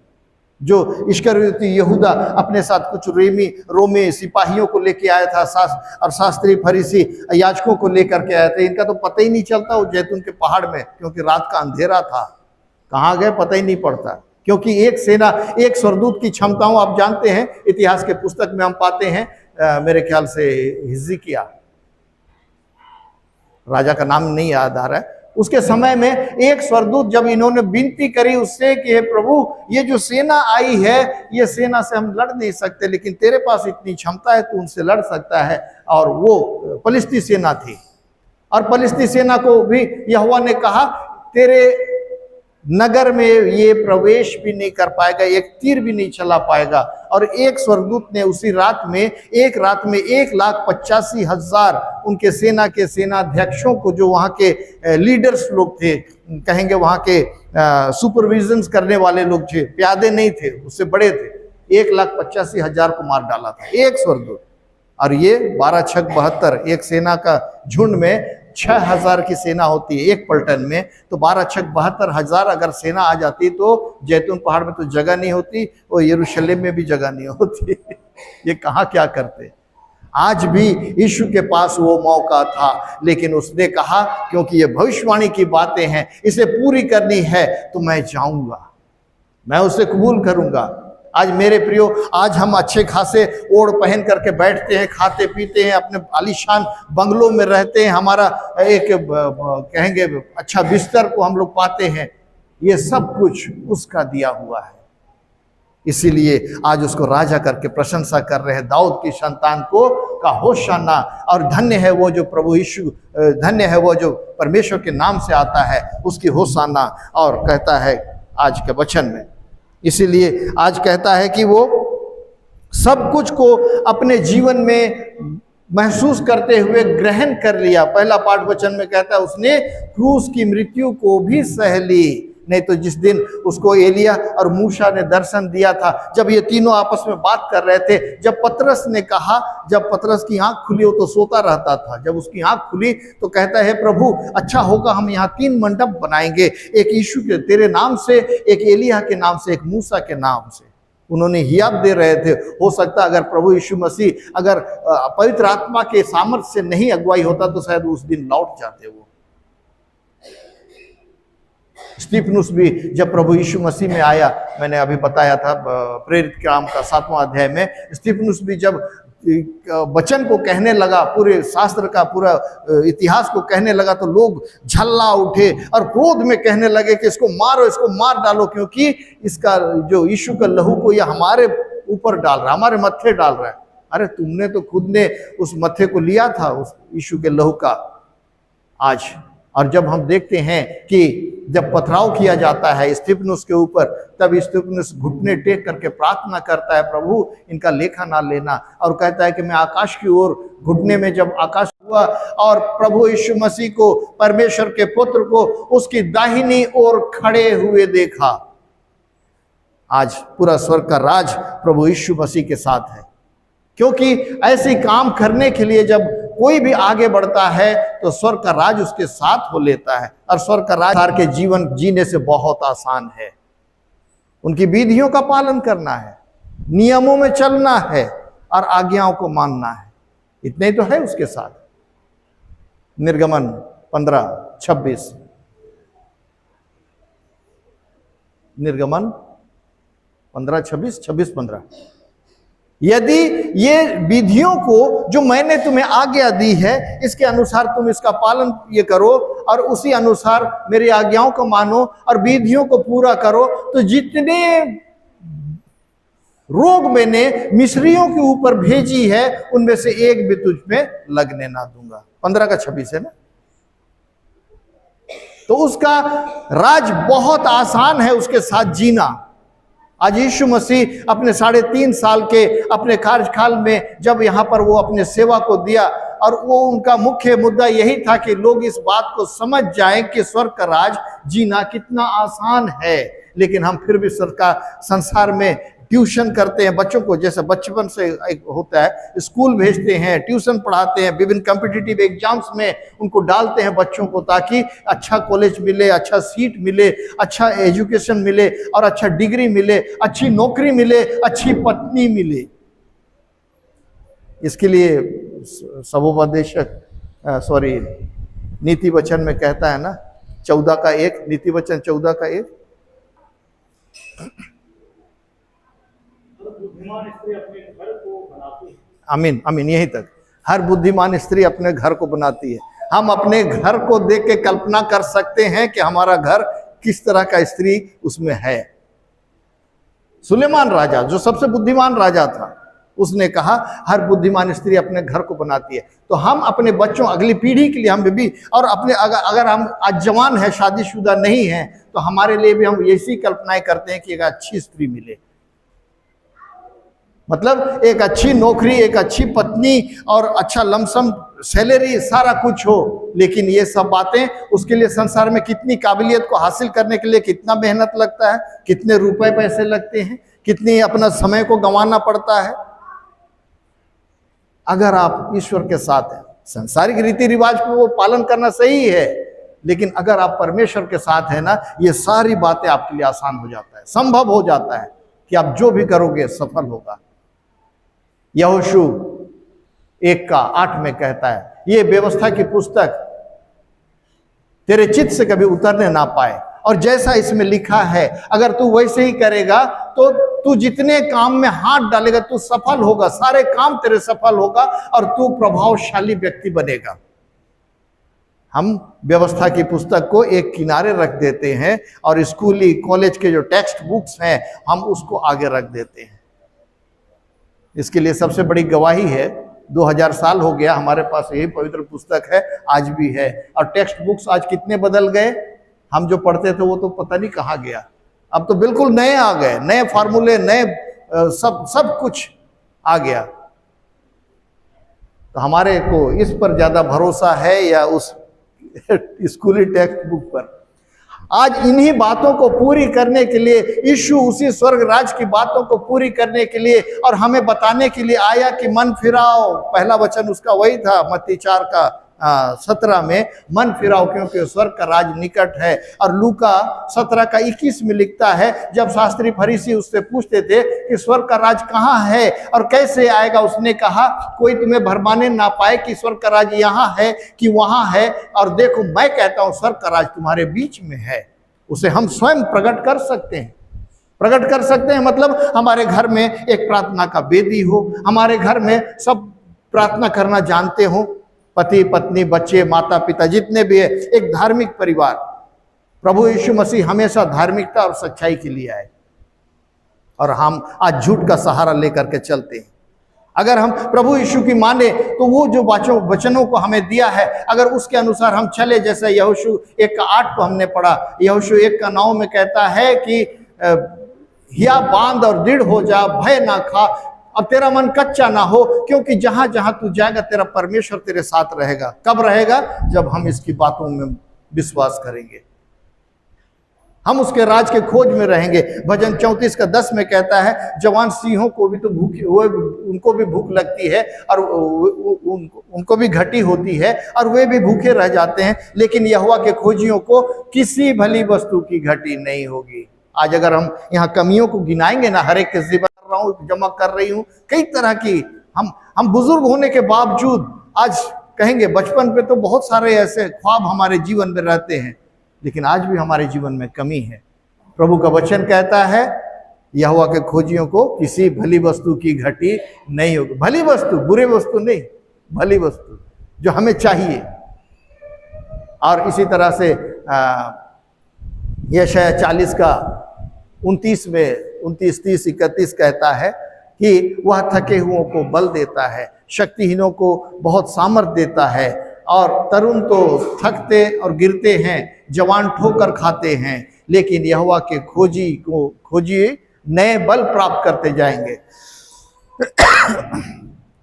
जो इस्करियोती यहूदा अपने साथ कुछ रोमी सिपाहियों को लेके आया था, और शास्त्री फरीसी याजकों को लेकर के आए थे। इनका तो पता ही नहीं चलता वो जैतून के पहाड़ में, क्योंकि रात का अंधेरा था, कहाँ गए पता ही नहीं पड़ता। क्योंकि एक सेना, एक स्वर्गदूत की क्षमताओं आप जानते हैं, इतिहास के पुस्तक में हम पाते हैं, मेरे ख्याल से हिजकिय्या, राजा का नाम नहीं याद आ रहा है, उसके समय में एक स्वर्गदूत जब इन्होंने विनती करी उससे कि हे प्रभु, ये जो सेना आई है, ये सेना से हम लड़ नहीं सकते, लेकिन तेरे पास इतनी क्षमता है, तू उनसे लड़ सकता है। और वो फलिस्ती सेना थी, और फलिस्ती सेना को भी यहोवा ने कहा तेरे नगर में ये प्रवेश भी नहीं कर पाएगा, एक तीर भी नहीं चला पाएगा। और एक स्वर्गदूत ने उसी रात में, एक रात में 1,85,000 उनके सेना के सेनाध्यक्षों को, जो वहाँ के लीडर्स लोग थे, कहेंगे वहाँ के सुपरविजन्स करने वाले लोग थे, प्यादे नहीं थे, उससे बड़े थे, 1,85,000 को मार डाला था एक स्वर्गदूत। और ये 12 छक 72, एक सेना का झुंड में 6,000 की सेना होती है एक पलटन में, तो 12 छक 72,000 अगर सेना आ जाती तो जैतून पहाड़ में तो जगह नहीं होती, और यरूशलेम में भी जगह नहीं होती। ये कहाँ क्या करते। आज भी यीशु के पास वो मौका था, लेकिन उसने कहा क्योंकि ये भविष्यवाणी की बातें हैं, इसे पूरी करनी है तो मैं जाऊंगा, मैं उसे कबूल करूंगा। आज मेरे प्रियो, आज हम अच्छे खासे ओढ़ पहन करके बैठते हैं, खाते पीते हैं, अपने आलीशान बंगलों में रहते हैं, हमारा एक कहेंगे अच्छा बिस्तर को हम लोग पाते हैं, ये सब कुछ उसका दिया हुआ है। इसीलिए आज उसको राजा करके प्रशंसा कर रहे हैं, दाऊद की संतान को का होशाना, और धन्य है वो जो प्रभु यीशु, धन्य है वो जो परमेश्वर के नाम से आता है, उसकी होशाना। और कहता है आज के वचन में, इसीलिए आज कहता है कि वो सब कुछ को अपने जीवन में महसूस करते हुए ग्रहण कर लिया। पहला पाठ वचन में कहता है उसने क्रूस की मृत्यु को भी सह ली। नहीं तो जिस दिन उसको एलिया और मूसा ने दर्शन दिया था, जब ये तीनों आपस में बात कर रहे थे, जब पतरस ने कहा, जब पतरस की आंख खुली, वो तो सोता रहता था, जब उसकी आंख खुली तो कहता है प्रभु अच्छा होगा हम यहाँ 3 मंडप बनाएंगे, एक यीशु के तेरे नाम से, एक एलिया के नाम से, एक मूसा के नाम से। उन्होंने हियाब दे रहे थे। हो सकता अगर प्रभु यीशु मसीह अगर पवित्र आत्मा के सामर्थ्य से नहीं अगुवाई होता तो शायद उस दिन लौट जाते वो। स्तिफनुस भी जब प्रभु यीशु मसीह में आया, मैंने अभी बताया था प्रेरित काम का 7वां अध्याय में, स्तिफनुस भी जब वचन को कहने लगा, पूरे शास्त्र का पूरा इतिहास को कहने लगा, तो लोग झल्ला उठे और क्रोध में कहने लगे कि इसको मारो, इसको मार डालो, क्योंकि इसका जो यीशु का लहू को यह हमारे ऊपर डाल रहा है, हमारे मत्थे डाल रहा है। अरे तुमने तो खुद ने उस मत्थे को लिया था उस यीशु के लहू का आज। और जब हम देखते हैं कि जब पथराव किया जाता है स्तिफनुस के ऊपर, तब स्तिफनुस घुटने टेक करके प्रार्थना करता है प्रभु इनका लेखा ना लेना, और कहता है कि मैं आकाश की ओर घुटने में जब आकाश हुआ और प्रभु यीशु मसीह को, परमेश्वर के पुत्र को उसकी दाहिनी ओर खड़े हुए देखा। आज पूरा स्वर्ग का राज प्रभु यीशु मसीह के साथ है, क्योंकि ऐसे काम करने के लिए जब कोई भी आगे बढ़ता है तो स्वर्ग का राज उसके साथ हो लेता है। और स्वर्ग का राज के जीवन जीने से बहुत आसान है। उनकी विधियों का पालन करना है, नियमों में चलना है और आज्ञाओं को मानना है, इतने ही तो है उसके साथ। निर्गमन 15:26, निर्गमन 15:26, 26:15, यदि ये विधियों को जो मैंने तुम्हें आज्ञा दी है इसके अनुसार तुम इसका पालन ये करो और उसी अनुसार मेरी आज्ञाओं को मानो और विधियों को पूरा करो, तो जितने रोग मैंने मिस्रियों के ऊपर भेजी है उनमें से एक भी तुझ में लगने ना दूंगा। 15:26 है ना। तो उसका राज बहुत आसान है उसके साथ जीना। आज यीशु मसीह अपने 3.5 साल के अपने कार्यकाल में जब यहाँ पर वो अपने सेवा को दिया, और वो उनका मुख्य मुद्दा यही था कि लोग इस बात को समझ जाएं कि स्वर्ग का राज जीना कितना आसान है। लेकिन हम फिर भी संसार में ट्यूशन करते हैं बच्चों को, जैसे बचपन से एक होता है, स्कूल भेजते हैं, ट्यूशन पढ़ाते हैं, विभिन्न कॉम्पिटिटिव एग्जाम्स में उनको डालते हैं बच्चों को, ताकि अच्छा कॉलेज मिले, अच्छा सीट मिले, अच्छा एजुकेशन मिले और अच्छा डिग्री मिले, अच्छी नौकरी मिले, अच्छी पत्नी मिले। इसके लिए सभोपदेशक नीति वचन में कहता है ना 14:1, नीति वचन 14:1, बुद्धिमान स्त्री अपने घर को बनाती है। आमीन आमीन, यहीं तक। हर बुद्धिमान स्त्री अपने घर को बनाती है। हम अपने घर को देख के कल्पना कर सकते हैं कि हमारा घर किस तरह का स्त्री उसमें है। सुलेमान राजा जो सबसे बुद्धिमान राजा था, उसने कहा हर बुद्धिमान स्त्री अपने घर को बनाती है। तो हम अपने बच्चों, अगली पीढ़ी के लिए हम भी, और अपने अगर हम आज जवान है, शादीशुदा नहीं है, तो हमारे लिए भी हम ऐसी कल्पनाएं करते हैं कि एक अच्छी स्त्री मिले, मतलब एक अच्छी नौकरी, एक अच्छी पत्नी और अच्छा लमसम सैलरी, सारा कुछ हो। लेकिन ये सब बातें, उसके लिए संसार में कितनी काबिलियत को हासिल करने के लिए कितना मेहनत लगता है, कितने रुपए पैसे लगते हैं, कितनी अपना समय को गंवाना पड़ता है। अगर आप ईश्वर के साथ हैं, सांसारिक रीति रिवाज को वो पालन करना सही है, लेकिन अगर आप परमेश्वर के साथ हैं ना, ये सारी बातें आपके लिए आसान हो जाता है, संभव हो जाता है कि आप जो भी करोगे सफल होगा। यहोशू 1:8 में कहता है, ये व्यवस्था की पुस्तक तेरे चित्त से कभी उतरने ना पाए, और जैसा इसमें लिखा है अगर तू वैसे ही करेगा तो तू जितने काम में हाथ डालेगा तू सफल होगा, सारे काम तेरे सफल होगा और तू प्रभावशाली व्यक्ति बनेगा। हम व्यवस्था की पुस्तक को एक किनारे रख देते हैं और स्कूली कॉलेज के जो टेक्स्ट बुक्स हैं हम उसको आगे रख देते हैं। इसके लिए सबसे बड़ी गवाही है, 2000 साल हो गया हमारे पास यही पवित्र पुस्तक है, आज भी है। और टेक्स्ट बुक्स आज कितने बदल गए, हम जो पढ़ते थे वो तो पता नहीं कहाँ गया, अब तो बिल्कुल नए आ गए, नए फार्मूले, नए सब कुछ आ गया। तो हमारे को इस पर ज़्यादा भरोसा है या उस स्कूली टेक्स्ट बुक पर? आज इन्हीं बातों को पूरी करने के लिए यीशु उसी स्वर्ग राज की बातों को पूरी करने के लिए और हमें बताने के लिए आया कि मन फिराओ। पहला वचन उसका वही था, मत्ती 4 का 17 में, मन फिराओ क्योंकि स्वर्ग का राज निकट है। और लूका 17 का 21 में लिखता है, जब शास्त्री फरीसी उससे पूछते थे कि स्वर्ग का राज कहाँ है और कैसे आएगा, उसने कहा कोई तुम्हें भरमाने ना पाए कि स्वर्ग का राज यहाँ है कि वहाँ है। और देखो मैं कहता हूँ स्वर्ग का राज तुम्हारे बीच में है। उसे हम स्वयं प्रकट कर सकते हैं। प्रकट कर सकते हैं मतलब हमारे घर में एक प्रार्थना का वेदी हो, हमारे घर में सब प्रार्थना करना जानते हो, पति पत्नी बच्चे माता पिता जितने भी है, एक धार्मिक परिवार। प्रभु यीशु मसीह हमेशा धार्मिकता और सच्चाई के लिए आए और हम आज झूठ का सहारा लेकर के चलते हैं। अगर हम प्रभु यीशु की माने तो वो जो वचनों को हमें दिया है अगर उसके अनुसार हम चले, जैसे यहोशू 1:8 को हमने पढ़ा, यहोशू 1:9 में कहता है कि हिया बांध और दृढ़ हो जा, भय ना खा और तेरा मन कच्चा ना हो, क्योंकि जहां जहां तू जाएगा तेरा परमेश्वर तेरे साथ रहेगा। कब रहेगा? जब हम इसकी बातों में विश्वास करेंगे, हम उसके राज के खोज में रहेंगे। भजन 34 का 10 में कहता है, जवान सिंहों को भी तो भूख, उनको भी भूख लगती है और उनको भी घटी होती है और वे भी भूखे रह जाते हैं, लेकिन यहोवा के खोजियों को किसी भली वस्तु की घटी नहीं होगी। आज अगर हम यहाँ कमियों को गिनाएंगे ना, हर एक के जिम्मा कर रहा हूँ, जमा कर रही हूँ, कई तरह की, हम बुजुर्ग होने के बावजूद आज कहेंगे बचपन पे तो बहुत सारे ऐसे ख्वाब हमारे जीवन में रहते हैं, लेकिन आज भी हमारे जीवन में कमी है। प्रभु का वचन कहता है यहोवा के खोजियों को किसी भली वस्तु की घटी नहीं होगी। भली वस्तु, बुरी वस्तु नहीं, भली वस्तु जो हमें चाहिए। और इसी तरह से यशायाह 40 का 29 में 29, 30, 31 कहता है कि वह थके हुओं को बल देता है, शक्तिहीनों को बहुत सामर्थ देता है। और तरुण तो थकते और गिरते हैं, जवान ठोकर खाते हैं, लेकिन यहोवा के खोजिए नए बल प्राप्त करते जाएंगे।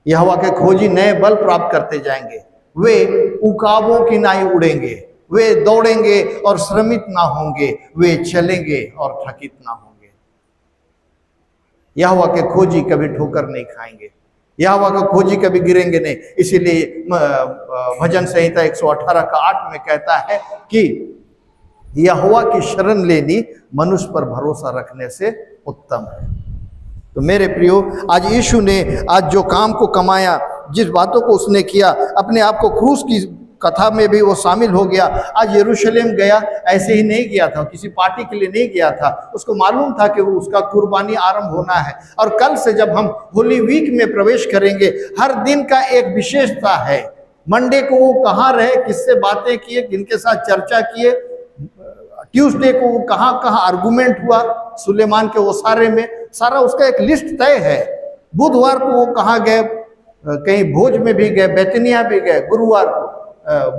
यहोवा के खोजी नए बल प्राप्त करते जाएंगे। वे उकाबों की नाई उड़ेंगे, वे दौड़ेंगे और श्रमित ना होंगे, वे चलेंगे और थकित ना होंगे। यहोवा के खोजी कभी ठोकर नहीं खाएंगे, यहोवा के खोजी कभी गिरेंगे नहीं। इसीलिए भजन संहिता 118 का 8 में कहता है कि यहोवा की शरण लेनी मनुष्य पर भरोसा रखने से उत्तम है। तो मेरे प्रियो, आज यीशु ने आज जो काम को कमाया, जिस बातों को उसने किया, अपने आप को क्रूस की कथा में भी वो शामिल हो गया। आज यरूशलेम गया, ऐसे ही नहीं गया था, किसी पार्टी के लिए नहीं गया था, उसको मालूम था कि वो उसका कुर्बानी आरंभ होना है। और कल से जब हम होली वीक में प्रवेश करेंगे, हर दिन का एक विशेषता है। मंडे को वो कहाँ रहे, किससे बातें किए, किनके साथ चर्चा किए, ट्यूसडे को वो कहाँ कहाँ आर्गुमेंट हुआ, सुलेमान के ओसारे में, सारा उसका एक लिस्ट तय है। बुधवार को वो कहाँ गए, कहीं भोज में भी गए, बेतनिया भी गए,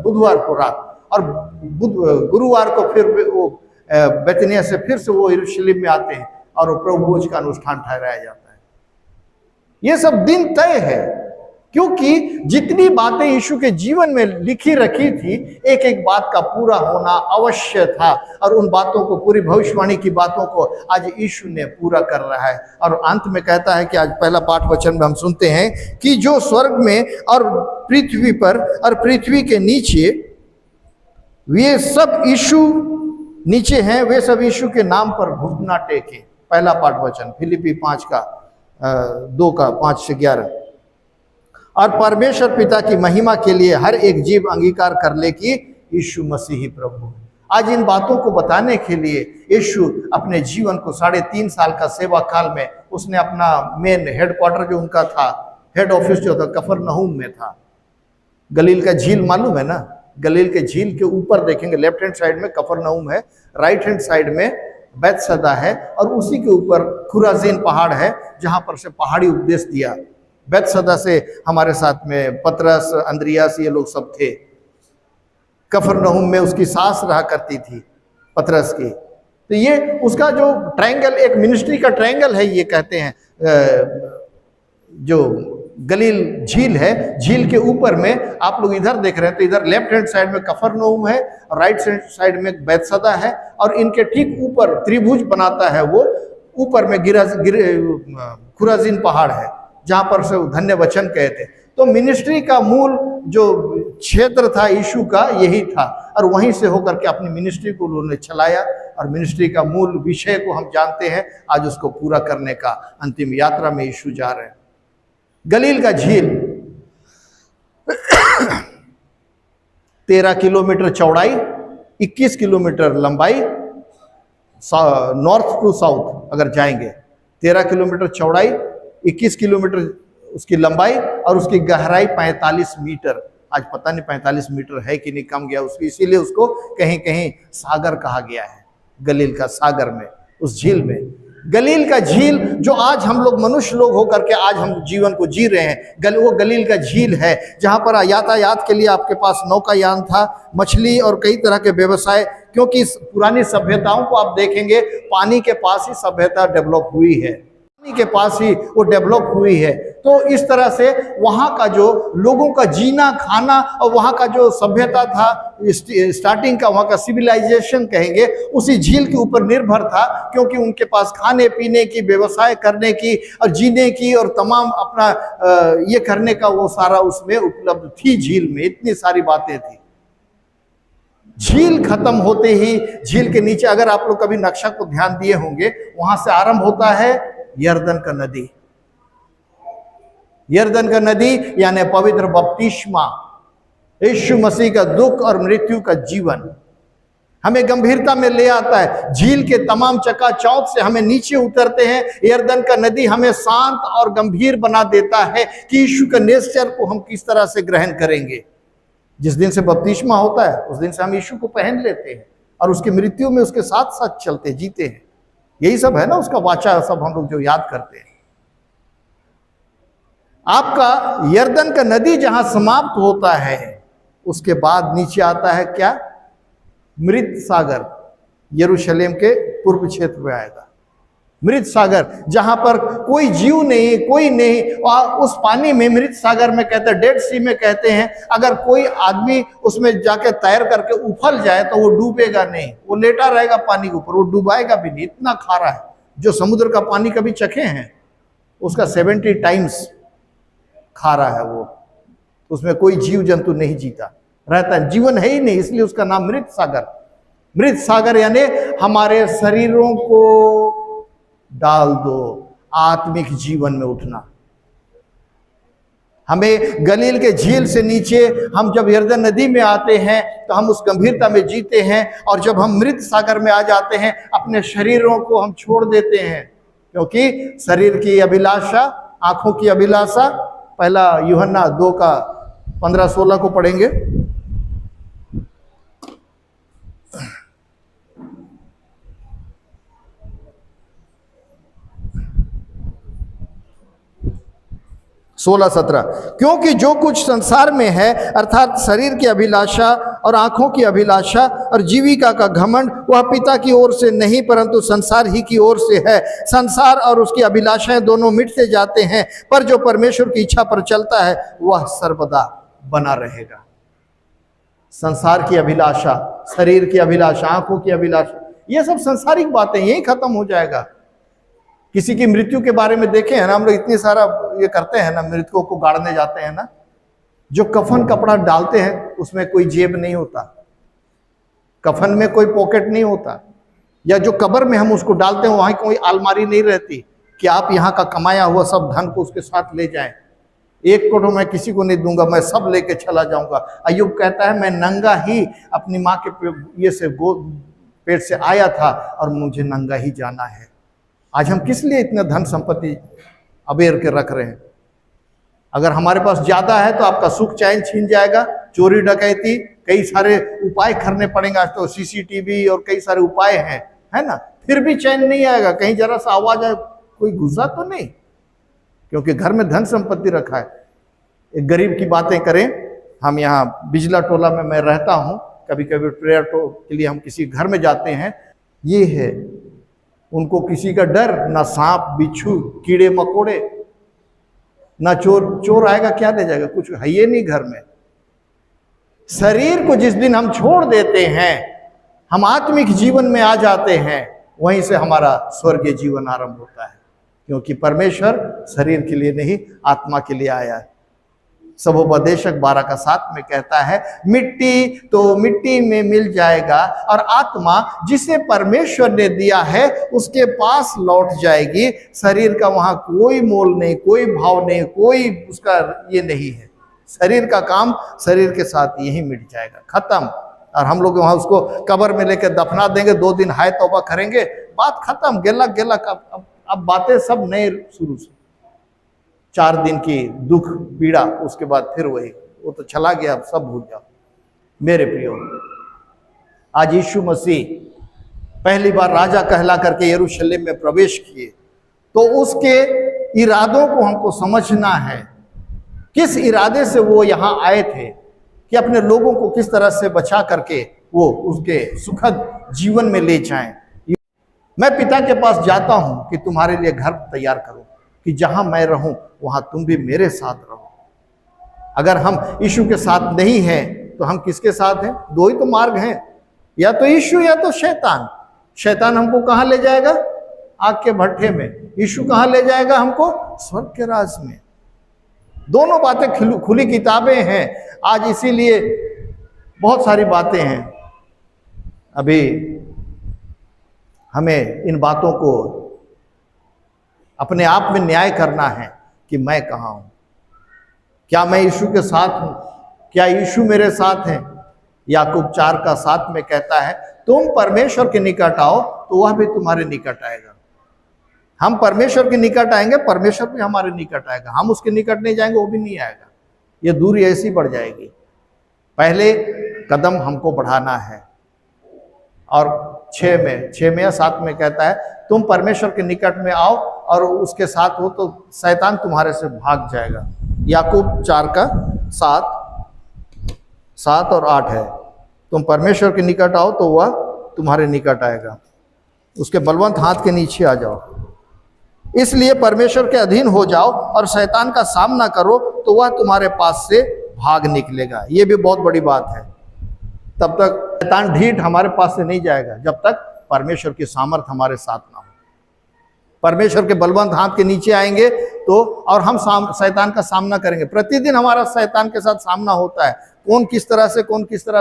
बुधवार को रात, और गुरुवार को फिर वो बेतनिया से फिर से वो यरूशलेम में आते हैं और वो प्रभु भोज का अनुष्ठान ठहराया जाता है। ये सब दिन तय है, क्योंकि जितनी बातें यीशु के जीवन में लिखी रखी थी, एक एक बात का पूरा होना अवश्य था। और उन बातों को, पूरी भविष्यवाणी की बातों को आज यीशु ने पूरा कर रहा है। और अंत में कहता है कि आज पहला पाठ वचन में हम सुनते हैं कि जो स्वर्ग में और पृथ्वी पर और पृथ्वी के नीचे वे सब यीशु नीचे हैं, वे सब यीशु के नाम पर घुटना टेके। पहला पाठ वचन फिलिप्पी 5 का 2 का 5 से 11। और परमेश्वर पिता की महिमा के लिए हर एक जीव अंगीकार कर ले कि यीशु मसीह ही प्रभु है। आज इन बातों को बताने के लिए यीशु अपने जीवन को 3.5 साल का सेवा काल में उसने अपना मेन हेडक्वार्टर जो उनका था, हेड ऑफिस जो था, कफरनहूम में था। गलील का झील मालूम है ना, गलील के झील के ऊपर देखेंगे, लेफ्ट हैंड साइड में कफरनहूम है, राइट हैंड साइड में बैतसैदा है, और उसी के ऊपर खुराजीन पहाड़ है जहां पर से पहाड़ी उपदेश दिया। बैतसैदा से हमारे साथ में पतरस, अंद्रियास, ये लोग सब थे। कफरनहूम में उसकी सास रहा करती थी, पतरस की। तो ये उसका जो ट्रायंगल, एक मिनिस्ट्री का ट्रायंगल है, ये कहते हैं जो गलील झील है, झील के ऊपर में आप लोग इधर देख रहे हैं तो इधर लेफ्ट हैंड साइड में कफरनहूम है और राइट साइड में बैतसदा है, और इनके ठीक ऊपर त्रिभुज बनाता है वो, ऊपर में खुराजीन पहाड़ है जहां पर से धन्य वचन कहते। तो मिनिस्ट्री का मूल जो क्षेत्र था यीशु का यही था, और वहीं से होकर के अपनी मिनिस्ट्री को उन्होंने चलाया, और मिनिस्ट्री का मूल विषय को हम जानते हैं, आज उसको पूरा करने का अंतिम यात्रा में यीशु जा रहे हैं। गलील का झील 13 किलोमीटर चौड़ाई, 21 किलोमीटर लंबाई, नॉर्थ टू साउथ अगर जाएंगे 13 किलोमीटर चौड़ाई, 21 किलोमीटर उसकी लंबाई, और उसकी गहराई 45 मीटर। आज पता नहीं 45 मीटर है कि नहीं, कम गया उसकी, इसीलिए उसको कहीं कहीं सागर कहा गया है, गलील का सागर में, उस झील में। गलील का झील जो आज हम लोग मनुष्य लोग होकर के आज हम जीवन को जी रहे हैं, वो गलील का झील है जहां पर यातायात के लिए आपके पास नौकायान था, मछली और कई तरह के व्यवसाय, क्योंकि पुरानी सभ्यताओं को आप देखेंगे पानी के पास ही सभ्यता डेवलप हुई है, पानी के पास ही वो डेवलप हुई है। तो इस तरह से वहाँ का जो लोगों का जीना खाना और वहाँ का जो सभ्यता था, स्टार्टिंग का वहाँ का सिविलाइजेशन कहेंगे, उसी झील के ऊपर निर्भर था, क्योंकि उनके पास खाने पीने की, व्यवसाय करने की और जीने की और तमाम अपना ये करने का वो सारा उसमें उपलब्ध थी। झील में इतनी सारी बातें थी। झील खत्म होते ही झील के नीचे अगर आप लोग कभी नक्शा को ध्यान दिए होंगे, वहां से आरंभ होता है यरदन का नदी। यरदन का नदी यानी पवित्र बपतिस्मा, यीशु मसीह का दुख और मृत्यु का जीवन हमें गंभीरता में ले आता है। झील के तमाम चकाचौंध से हमें नीचे उतरते हैं। यरदन का नदी हमें शांत और गंभीर बना देता है कि यीशु का नेचर को हम किस तरह से ग्रहण करेंगे। जिस दिन से बपतिस्मा होता है उस दिन से हम यीशु को पहन लेते हैं और उसकी मृत्यु में उसके साथ साथ चलते जीते हैं। यही सब है ना उसका वाचा, सब हम लोग जो याद करते हैं। आपका यरदन का नदी जहां समाप्त होता है उसके बाद नीचे आता है क्या? मृत सागर, यरूशलेम के पूर्व क्षेत्र में आएगा मृत सागर, जहां पर कोई जीव नहीं, कोई नहीं। और उस पानी में, मृत सागर में कहते हैं, डेड सी में कहते हैं, अगर कोई आदमी उसमें जाके तैर करके उफल जाए तो वो डूबेगा नहीं, वो लेटा रहेगा पानी के ऊपर, वो डूबाएगा भी नहीं। इतना खारा है। जो समुद्र का पानी कभी चखे हैं उसका 70 टाइम्स खारा है वो। उसमें कोई जीव जंतु नहीं जीता रहता है, जीवन है ही नहीं, इसलिए उसका नाम मृत सागर। मृत सागर यानी हमारे शरीरों को डाल दो आत्मिक जीवन में उठना। हमें गलील के झील से नीचे हम जब यरदन नदी में आते हैं तो हम उस गंभीरता में जीते हैं, और जब हम मृत सागर में आ जाते हैं अपने शरीरों को हम छोड़ देते हैं, क्योंकि शरीर की अभिलाषा, आंखों की अभिलाषा, पहला यूहन्ना 2 का 15-16 को पढ़ेंगे। सोलह 17, क्योंकि जो कुछ संसार में है अर्थात शरीर की अभिलाषा और आंखों की अभिलाषा और जीविका का घमंड, वह पिता की ओर से नहीं परंतु संसार ही की ओर से है। संसार और उसकी अभिलाषाएं दोनों मिटते जाते हैं, पर जो परमेश्वर की इच्छा पर चलता है वह सर्वदा बना रहेगा। संसार की अभिलाषा, शरीर की अभिलाषा, आंखों की अभिलाषा, ये सब संसारिक बातें, यही खत्म हो जाएगा। किसी की मृत्यु के बारे में देखे हैं ना हम लोग, इतनी सारा ये करते हैं ना, मृतकों को गाड़ने जाते हैं ना, जो कफन कपड़ा डालते हैं उसमें कोई जेब नहीं होता, कफन में कोई पॉकेट नहीं होता, या जो कब्र में हम उसको डालते हैं वहां कोई अलमारी नहीं रहती कि आप यहाँ का कमाया हुआ सब धन को उसके साथ ले जाएं। एक कोटो मैं किसी को नहीं दूंगा, मैं सब लेके चला जाऊंगा। अय्यूब कहता है मैं नंगा ही अपनी माँ के ये से पेट से आया था और मुझे नंगा ही जाना है। आज हम किस लिए इतना धन संपत्ति अबेर के रख रहे हैं? अगर हमारे पास ज्यादा है तो आपका सुख चैन छीन जाएगा, चोरी डकैती, कई सारे उपाय करने पड़ेंगे। आज तो सीसीटीवी और कई सारे उपाय हैं, है ना, फिर भी चैन नहीं आएगा। कहीं जरा सा आवाज आए, कोई घुसा तो नहीं, क्योंकि घर में धन संपत्ति रखा है। एक गरीब की बातें करें, हम यहाँ बिजला टोला में मैं रहता हूँ, कभी कभी प्रेयर के लिए हम किसी घर में जाते हैं। ये है, उनको किसी का डर ना, सांप बिच्छू कीड़े मकोड़े, ना चोर आएगा क्या ले जाएगा, कुछ है ही नहीं घर में। शरीर को जिस दिन हम छोड़ देते हैं, हम आत्मिक जीवन में आ जाते हैं, वहीं से हमारा स्वर्गीय जीवन आरंभ होता है, क्योंकि परमेश्वर शरीर के लिए नहीं आत्मा के लिए आया है। सबोपदेशक 12:7 में कहता है, मिट्टी तो मिट्टी में मिल जाएगा और आत्मा जिसे परमेश्वर ने दिया है उसके पास लौट जाएगी। शरीर का वहां कोई मोल नहीं, कोई भाव नहीं, कोई उसका ये नहीं है। शरीर का काम शरीर के साथ यही मिट जाएगा, खत्म। और हम लोग वहां उसको कब्र में लेकर दफना देंगे, 2 दिन हाय तौबा करेंगे, बात खत्म, गेला गेला। अब बातें सब नए शुरू से, 4 दिन की दुख पीड़ा, उसके बाद फिर वही, वो तो चला गया, अब सब भूल जाओ। मेरे प्रियो, आज यीशु मसीह पहली बार राजा कहला करके यरूशलेम में प्रवेश किए, तो उसके इरादों को हमको समझना है। किस इरादे से वो यहाँ आए थे कि अपने लोगों को किस तरह से बचा करके वो उसके सुखद जीवन में ले जाएं। मैं पिता के पास जाता हूं कि तुम्हारे लिए घर तैयार करो, कि जहां मैं रहूं वहां तुम भी मेरे साथ रहो। अगर हम यीशु के साथ नहीं हैं तो हम किसके साथ हैं? 2 ही तो मार्ग हैं, या तो यीशु या तो शैतान। शैतान हमको कहां ले जाएगा? आग के भट्ठे में। यीशु कहां ले जाएगा हमको? स्वर्ग के राज में। दोनों बातें खुली किताबें हैं। आज इसीलिए बहुत सारी बातें हैं। अभी हमें इन बातों को अपने आप में न्याय करना है कि मैं कहाँ हूं, क्या मैं यीशु के साथ हूं, क्या यीशु मेरे साथ हैं? याकूब 4:7 में कहता है, तुम परमेश्वर के निकट आओ तो वह भी तुम्हारे निकट आएगा। हम परमेश्वर के निकट आएंगे, परमेश्वर भी हमारे निकट आएगा। हम उसके निकट नहीं जाएंगे, वो भी नहीं आएगा। ये दूरी ऐसी बढ़ जाएगी। पहले कदम हमको बढ़ाना है। और 6 में या 7 में कहता है, तुम परमेश्वर के निकट में आओ और उसके साथ हो तो शैतान तुम्हारे से भाग जाएगा। याकूब 4:7 और 8 है, तुम परमेश्वर के निकट आओ तो वह तुम्हारे निकट आएगा, उसके बलवंत हाथ के नीचे आ जाओ। इसलिए परमेश्वर के अधीन हो जाओ और शैतान का सामना करो तो वह तुम्हारे पास से भाग निकलेगा। ये भी बहुत बड़ी बात है। तब तक शैतान ढीठ हमारे पास से नहीं जाएगा जब तक परमेश्वर की सामर्थ हमारे साथ ना हो। परमेश्वर के बलवंत हाथ के नीचे आएंगे तो और हम शैतान का सामना करेंगे। प्रतिदिन हमारा शैतान के साथ सामना होता है। कौन किस तरह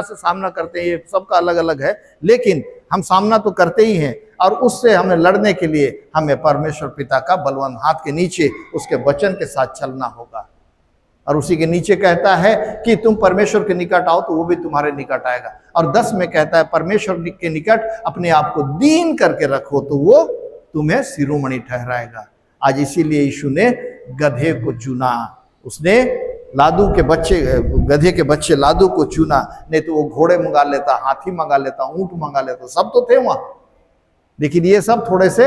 से सामना करते हैं ये सबका अलग अलग है, लेकिन हम सामना तो करते ही हैं। और उससे हमें लड़ने के लिए हमें परमेश्वर पिता का बलवंत हाथ के नीचे उसके वचन के साथ चलना होगा। और उसी के नीचे कहता है कि तुम परमेश्वर के निकट आओ तो वो भी तुम्हारे निकट आएगा। और 10 में कहता है, परमेश्वर के निकट अपने आप को दीन करके रखो तो वो तुम्हें शिरोमणि ठहराएगा। आज इसीलिए यीशु ने गधे को चुना। उसने गधे के बच्चे लादू को चुना, नहीं तो वो घोड़े मंगा लेता, हाथी मंगा लेता, ऊंट मंगा लेता, सब तो थे वहां। लेकिन ये सब थोड़े से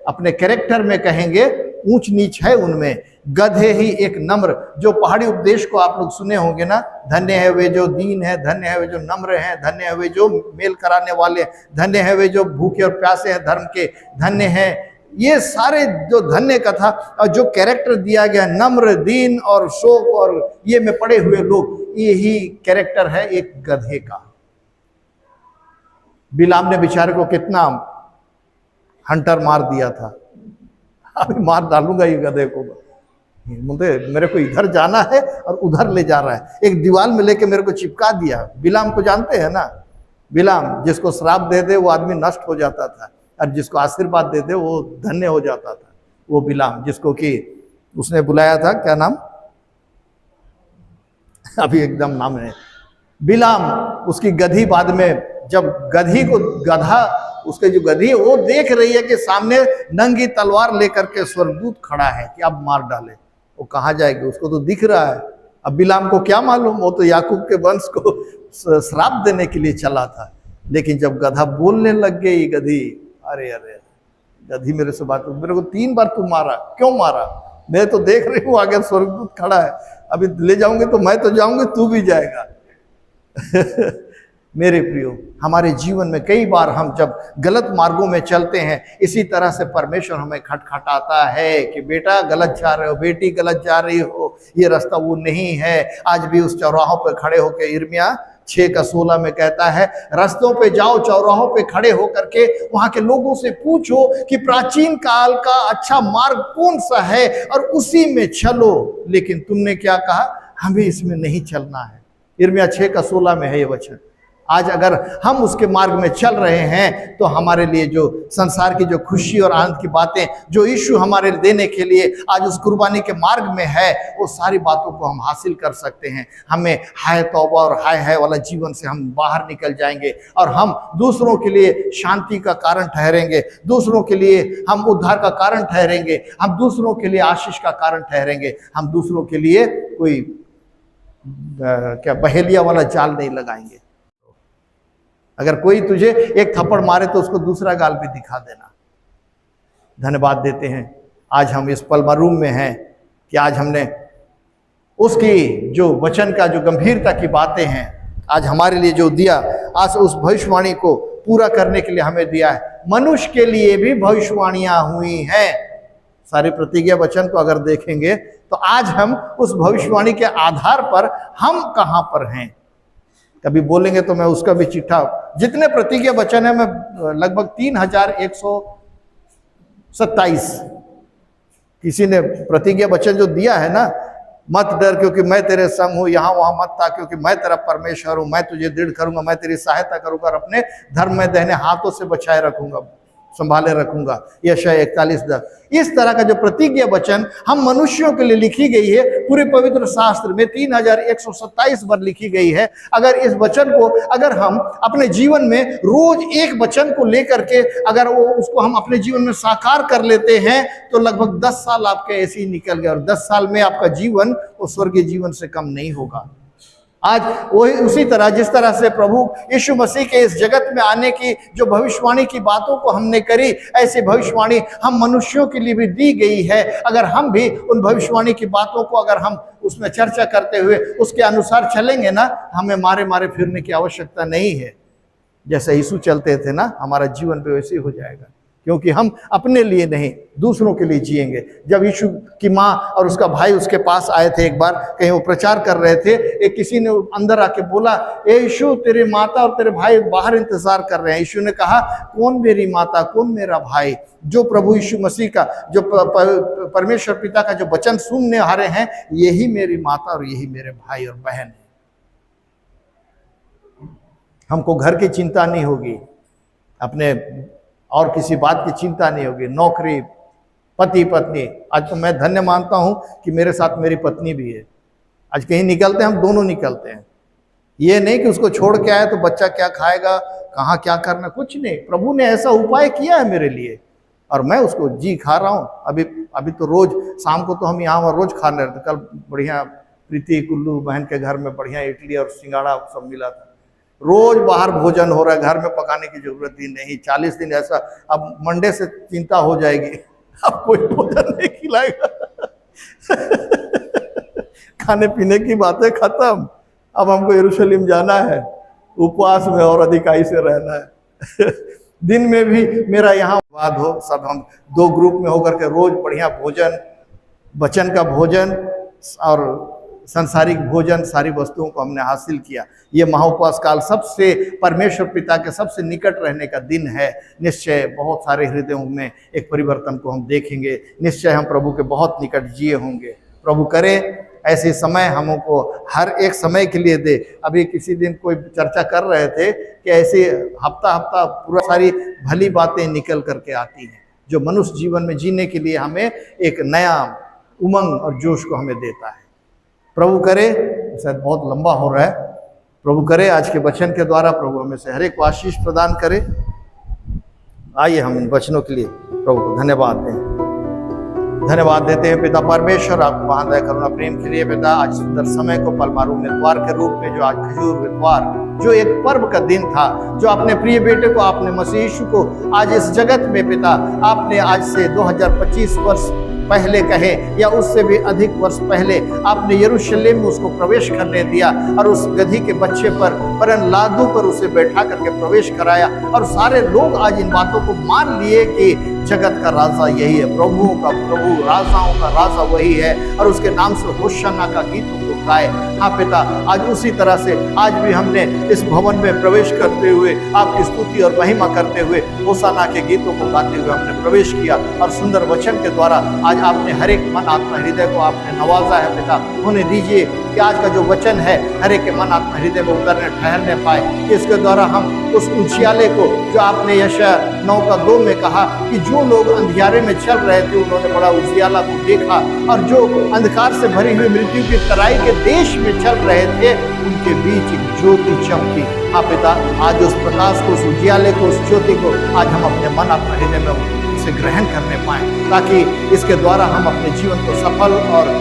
अपने कैरेक्टर में कहेंगे ऊंच नीच है उनमें। गधे ही एक नम्र, जो पहाड़ी उपदेश को आप लोग सुने होंगे ना, धन्य है वे जो दीन है, धन्य है वे जो नम्र हैं, धन्य है वे जो मेल कराने वाले, धन्य है वे जो भूखे और प्यासे हैं धर्म के, धन्य है। ये सारे जो धन्य कथा और जो कैरेक्टर दिया गया, नम्र, दीन और शोक और ये में पड़े हुए लोग, यही कैरेक्टर है एक गधे का। बिलाम ने बेचारे को कितना हंटर मार दिया था। अभी मार डालूंगा ये गधे को, मेरे को इधर जाना है और उधर ले जा रहा है, एक दीवार में लेके मेरे को चिपका दिया। बिलाम को जानते हैं ना? बिलाम जिसको श्राप दे दे वो आदमी नष्ट हो जाता था, और जिसको आशीर्वाद दे दे वो धन्य हो जाता था। वो बिलाम जिसको कि उसने बुलाया था, क्या नाम, अभी एकदम नाम है, बिलाम। उसकी गधी बाद में, जब गधी को गधा, उसके जो गधी है वो देख रही है कि सामने नंगी तलवार लेकर के स्वर्गदूत खड़ा है कि अब मार डाले, वो कहाँ जाएगी, उसको तो दिख रहा है। अब बिलाम को क्या मालूम, वो तो याकूब के वंश को श्राप देने के लिए चला था। लेकिन जब गधा बोलने लग गई, गधी, अरे अरे गधी मेरे से बात, मेरे को 3 बार तू मारा, क्यों मारा? मैं तो देख रही हूँ आगे स्वर्गदूत खड़ा है, अभी ले जाऊंगे तो मैं तो जाऊंगी, तू भी जाएगा। मेरे प्रियो, हमारे जीवन में कई बार हम जब गलत मार्गों में चलते हैं, इसी तरह से परमेश्वर हमें खटखटाता है कि बेटा गलत जा रहे हो, बेटी गलत जा रही हो, ये रास्ता वो नहीं है। आज भी उस चौराहों पर खड़े होकर यिर्मयाह 6:16 में कहता है, रास्तों पे जाओ, चौराहों पे खड़े होकर के वहां के लोगों से पूछो कि प्राचीन काल का अच्छा मार्ग कौन सा है और उसी में चलो। लेकिन तुमने क्या कहा, हमें इसमें नहीं चलना है। यिर्मयाह 6:16 में है ये वचन। आज अगर हम उसके मार्ग में चल रहे हैं तो हमारे लिए जो संसार की जो खुशी और आनंद की बातें जो यीशु हमारे देने के लिए आज उस कुर्बानी के मार्ग में है, वो सारी बातों को हम हासिल कर सकते हैं। हमें हाय तौबा और हाय हाय वाला जीवन से हम बाहर निकल जाएंगे और हम दूसरों के लिए शांति का कारण ठहरेंगे, दूसरों के लिए हम उद्धार का कारण ठहरेंगे, हम दूसरों के लिए आशीष का कारण ठहरेंगे। हम दूसरों के लिए कोई क्या बहेलिया वाला जाल नहीं लगाएंगे। अगर कोई तुझे एक थप्पड़ मारे तो उसको दूसरा गाल भी दिखा देना। धन्यवाद देते हैं आज हम इस पलमरूम में हैं कि आज हमने उसकी जो वचन का जो गंभीरता की बातें हैं आज हमारे लिए जो दिया, आज उस भविष्यवाणी को पूरा करने के लिए हमें दिया है। मनुष्य के लिए भी भविष्यवाणियां हुई हैं। सारे प्रतिज्ञा वचन को अगर देखेंगे तो आज हम उस भविष्यवाणी के आधार पर हम कहां पर हैं। कभी बोलेंगे तो मैं उसका भी चिट्ठा, जितने प्रतिज्ञा वचन है मैं लगभग 3127 किसी ने प्रतिज्ञा वचन जो दिया है ना, मत डर क्योंकि मैं तेरे संग हूं, यहाँ वहां मत था क्योंकि मैं तेरा परमेश्वर हूं, मैं तुझे दृढ़ करूंगा, मैं तेरी सहायता करूंगा और अपने धर्म में दाहिने हाथों से बचाए रखूंगा, संभाले रखूंगा। यशायाह 41:10। इस तरह का जो प्रतिज्ञा वचन हम मनुष्यों के लिए लिखी गई है, पूरे पवित्र शास्त्र में 3127 बार लिखी गई है। अगर इस वचन को अगर हम अपने जीवन में रोज एक वचन को लेकर के अगर वो उसको हम अपने जीवन में साकार कर लेते हैं तो लगभग 10 साल आपके ऐसे ही निकल गए और 10 साल में आपका जीवन वो स्वर्गीय जीवन से कम नहीं होगा। आज वही उसी तरह जिस तरह से प्रभु यीशु मसीह के इस जगत में आने की जो भविष्यवाणी की बातों को हमने करी, ऐसी भविष्यवाणी हम मनुष्यों के लिए भी दी गई है। अगर हम भी उन भविष्यवाणी की बातों को अगर हम उसमें चर्चा करते हुए उसके अनुसार चलेंगे ना, हमें मारे मारे फिरने की आवश्यकता नहीं है। जैसे यीशु चलते थे ना, हमारा जीवन भी वैसे ही हो जाएगा, क्योंकि हम अपने लिए नहीं दूसरों के लिए जिएंगे। जब यीशु की माँ और उसका भाई उसके पास आए थे, एक बार कहीं वो प्रचार कर रहे थे, एक किसी ने अंदर आके बोला, ए यीशु तेरे माता और तेरे भाई बाहर इंतजार कर रहे हैं। यीशु ने कहा, कौन मेरी माता कौन मेरा भाई? जो प्रभु यीशु मसीह का जो परमेश्वर पिता का जो वचन सुनने आ रहे हैं, यही मेरी माता और यही मेरे भाई और बहन है। हमको घर की चिंता नहीं होगी, अपने और किसी बात की चिंता नहीं होगी, नौकरी, पति पत्नी। आज तो मैं धन्य मानता हूं कि मेरे साथ मेरी पत्नी भी है। आज कहीं निकलते हैं हम दोनों निकलते हैं, ये नहीं कि उसको छोड़ के आए तो बच्चा क्या खाएगा, कहाँ क्या करना, कुछ नहीं। प्रभु ने ऐसा उपाय किया है मेरे लिए और मैं उसको जी खा रहा हूँ। अभी तो रोज शाम को तो हम यहाँ रोज खाने रहते। कल बढ़िया प्रीति कुल्लू बहन के घर में बढ़िया इडली और सिंगाड़ा सब मिला था। रोज बाहर भोजन हो रहा है, घर में पकाने की जरूरत ही नहीं। 40 दिन ऐसा। अब मंडे से चिंता हो जाएगी, अब कोई भोजन नहीं खिलाएगा। खाने पीने की बातें खत्म। अब हमको यरूशलेम जाना है, उपवास में और अधिकाई से रहना है। दिन में भी मेरा यहाँ बात हो, सब हम 2 ग्रुप में होकर के रोज बढ़िया भोजन, वचन का भोजन और सांसारिक भोजन, सारी वस्तुओं को हमने हासिल किया। ये महाउपवास काल सबसे परमेश्वर पिता के सबसे निकट रहने का दिन है। निश्चय बहुत सारे हृदयों में एक परिवर्तन को हम देखेंगे। निश्चय हम प्रभु के बहुत निकट जिए होंगे। प्रभु करे ऐसे समय हमको हर एक समय के लिए दे। अभी किसी दिन कोई चर्चा कर रहे थे कि ऐसे हफ्ता हफ्ता पूरा सारी भली बातें निकल करके आती हैं जो मनुष्य जीवन में जीने के लिए हमें एक नया उमंग और जोश को हमें देता है। प्रभु करे, शायद बहुत लंबा हो रहा है, प्रभु करे आज के वचन के द्वारा प्रभु हमें से हर एक को आशीष प्रदान करे। आइए हम इन वचनों के लिए प्रभु को धन्यवाद दें। धन्यवाद देते हैं पिता परमेश्वर, आपको महान दया करुणा प्रेम के लिए पिता। आज सुंदर समय को पलमारू इतवार के रूप में, जो आज खजूर इतवार, जो एक पर्व का दिन था, जो अपने प्रिय बेटे को, आपने मसीह यीशु को आज इस जगत में पिता आपने आज से 2025 वर्ष पहले कहे या उससे भी अधिक वर्ष पहले आपने यरूशलेम में उसको प्रवेश करने दिया और उस गधी के बच्चे पर वरन लादू पर उसे बैठा करके प्रवेश कराया। और सारे लोग आज इन बातों को मान लिए कि जगत का राजा यही है, प्रभुओं का प्रभु, राजाओं का राजा वही है, और उसके नाम से होशाना का गीत को गाए। हाँ पिता, आज उसी तरह से आज भी हमने इस भवन में प्रवेश करते हुए आपकी स्तुति और महिमा करते हुए होशाना के गीतों को गाते हुए हमने प्रवेश किया, और सुंदर वचन के द्वारा आज आपने हर एक मन आत्मा हृदय को आपने नवाजा है। पिता, होने दीजिए कि आज का जो वचन है हर एक के मन आत्मा हृदय में उतरने ठहरने पाए। इसके द्वारा हम उस उजियाले को जो आपने यशायाह 9:2 में कहा कि जो लोग अंधियारे में चल रहे थे उन्होंने बड़ा उजियाला को देखा, और जो अंधकार से भरी हुई मृत्यु की तराई के देश में चल रहे थे उनके बीच एक ज्योति चमकी। हाँ पिता, आज उस प्रकाश को, उस उजियाले को, उस ज्योति को आज हम अपने मन आत्मा हृदय में उसे ग्रहण करने पाए, ताकि इसके द्वारा हम अपने जीवन को सफल और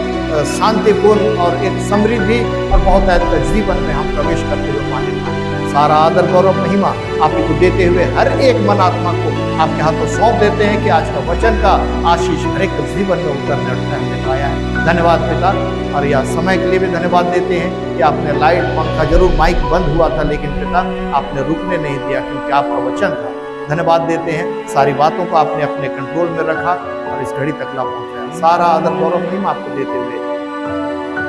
शांतिपूर्ण और एक समृद्धि और बहुत जीवन में हम प्रवेश करते हुए पाने पाए। सारा आदर गौरव महिमा आप ही को देते हुए हर एक मन आत्मा को आपके हाथों सौंप देते हैं कि आज का वचन का आशीष हर एक जीवन में उतरने ठहरने पाया है। धन्यवाद पिता, और यह समय के लिए भी धन्यवाद देते हैं कि आपने लाइट पंखा, जरूर माइक बंद हुआ था लेकिन पिता आपने रुकने नहीं दिया क्योंकि आपका वचन था। धन्यवाद देते हैं, सारी बातों को आपने अपने कंट्रोल में रखा और इस घड़ी तक ला पहुंचाया। सारा आदर गौरव महिमा आपको देते हुए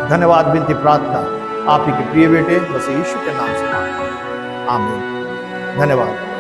धन्यवाद, विनती प्रार्थना आप ही के प्रिय बेटे मसीह यीशु के नाम से, आमीन। धन्यवाद।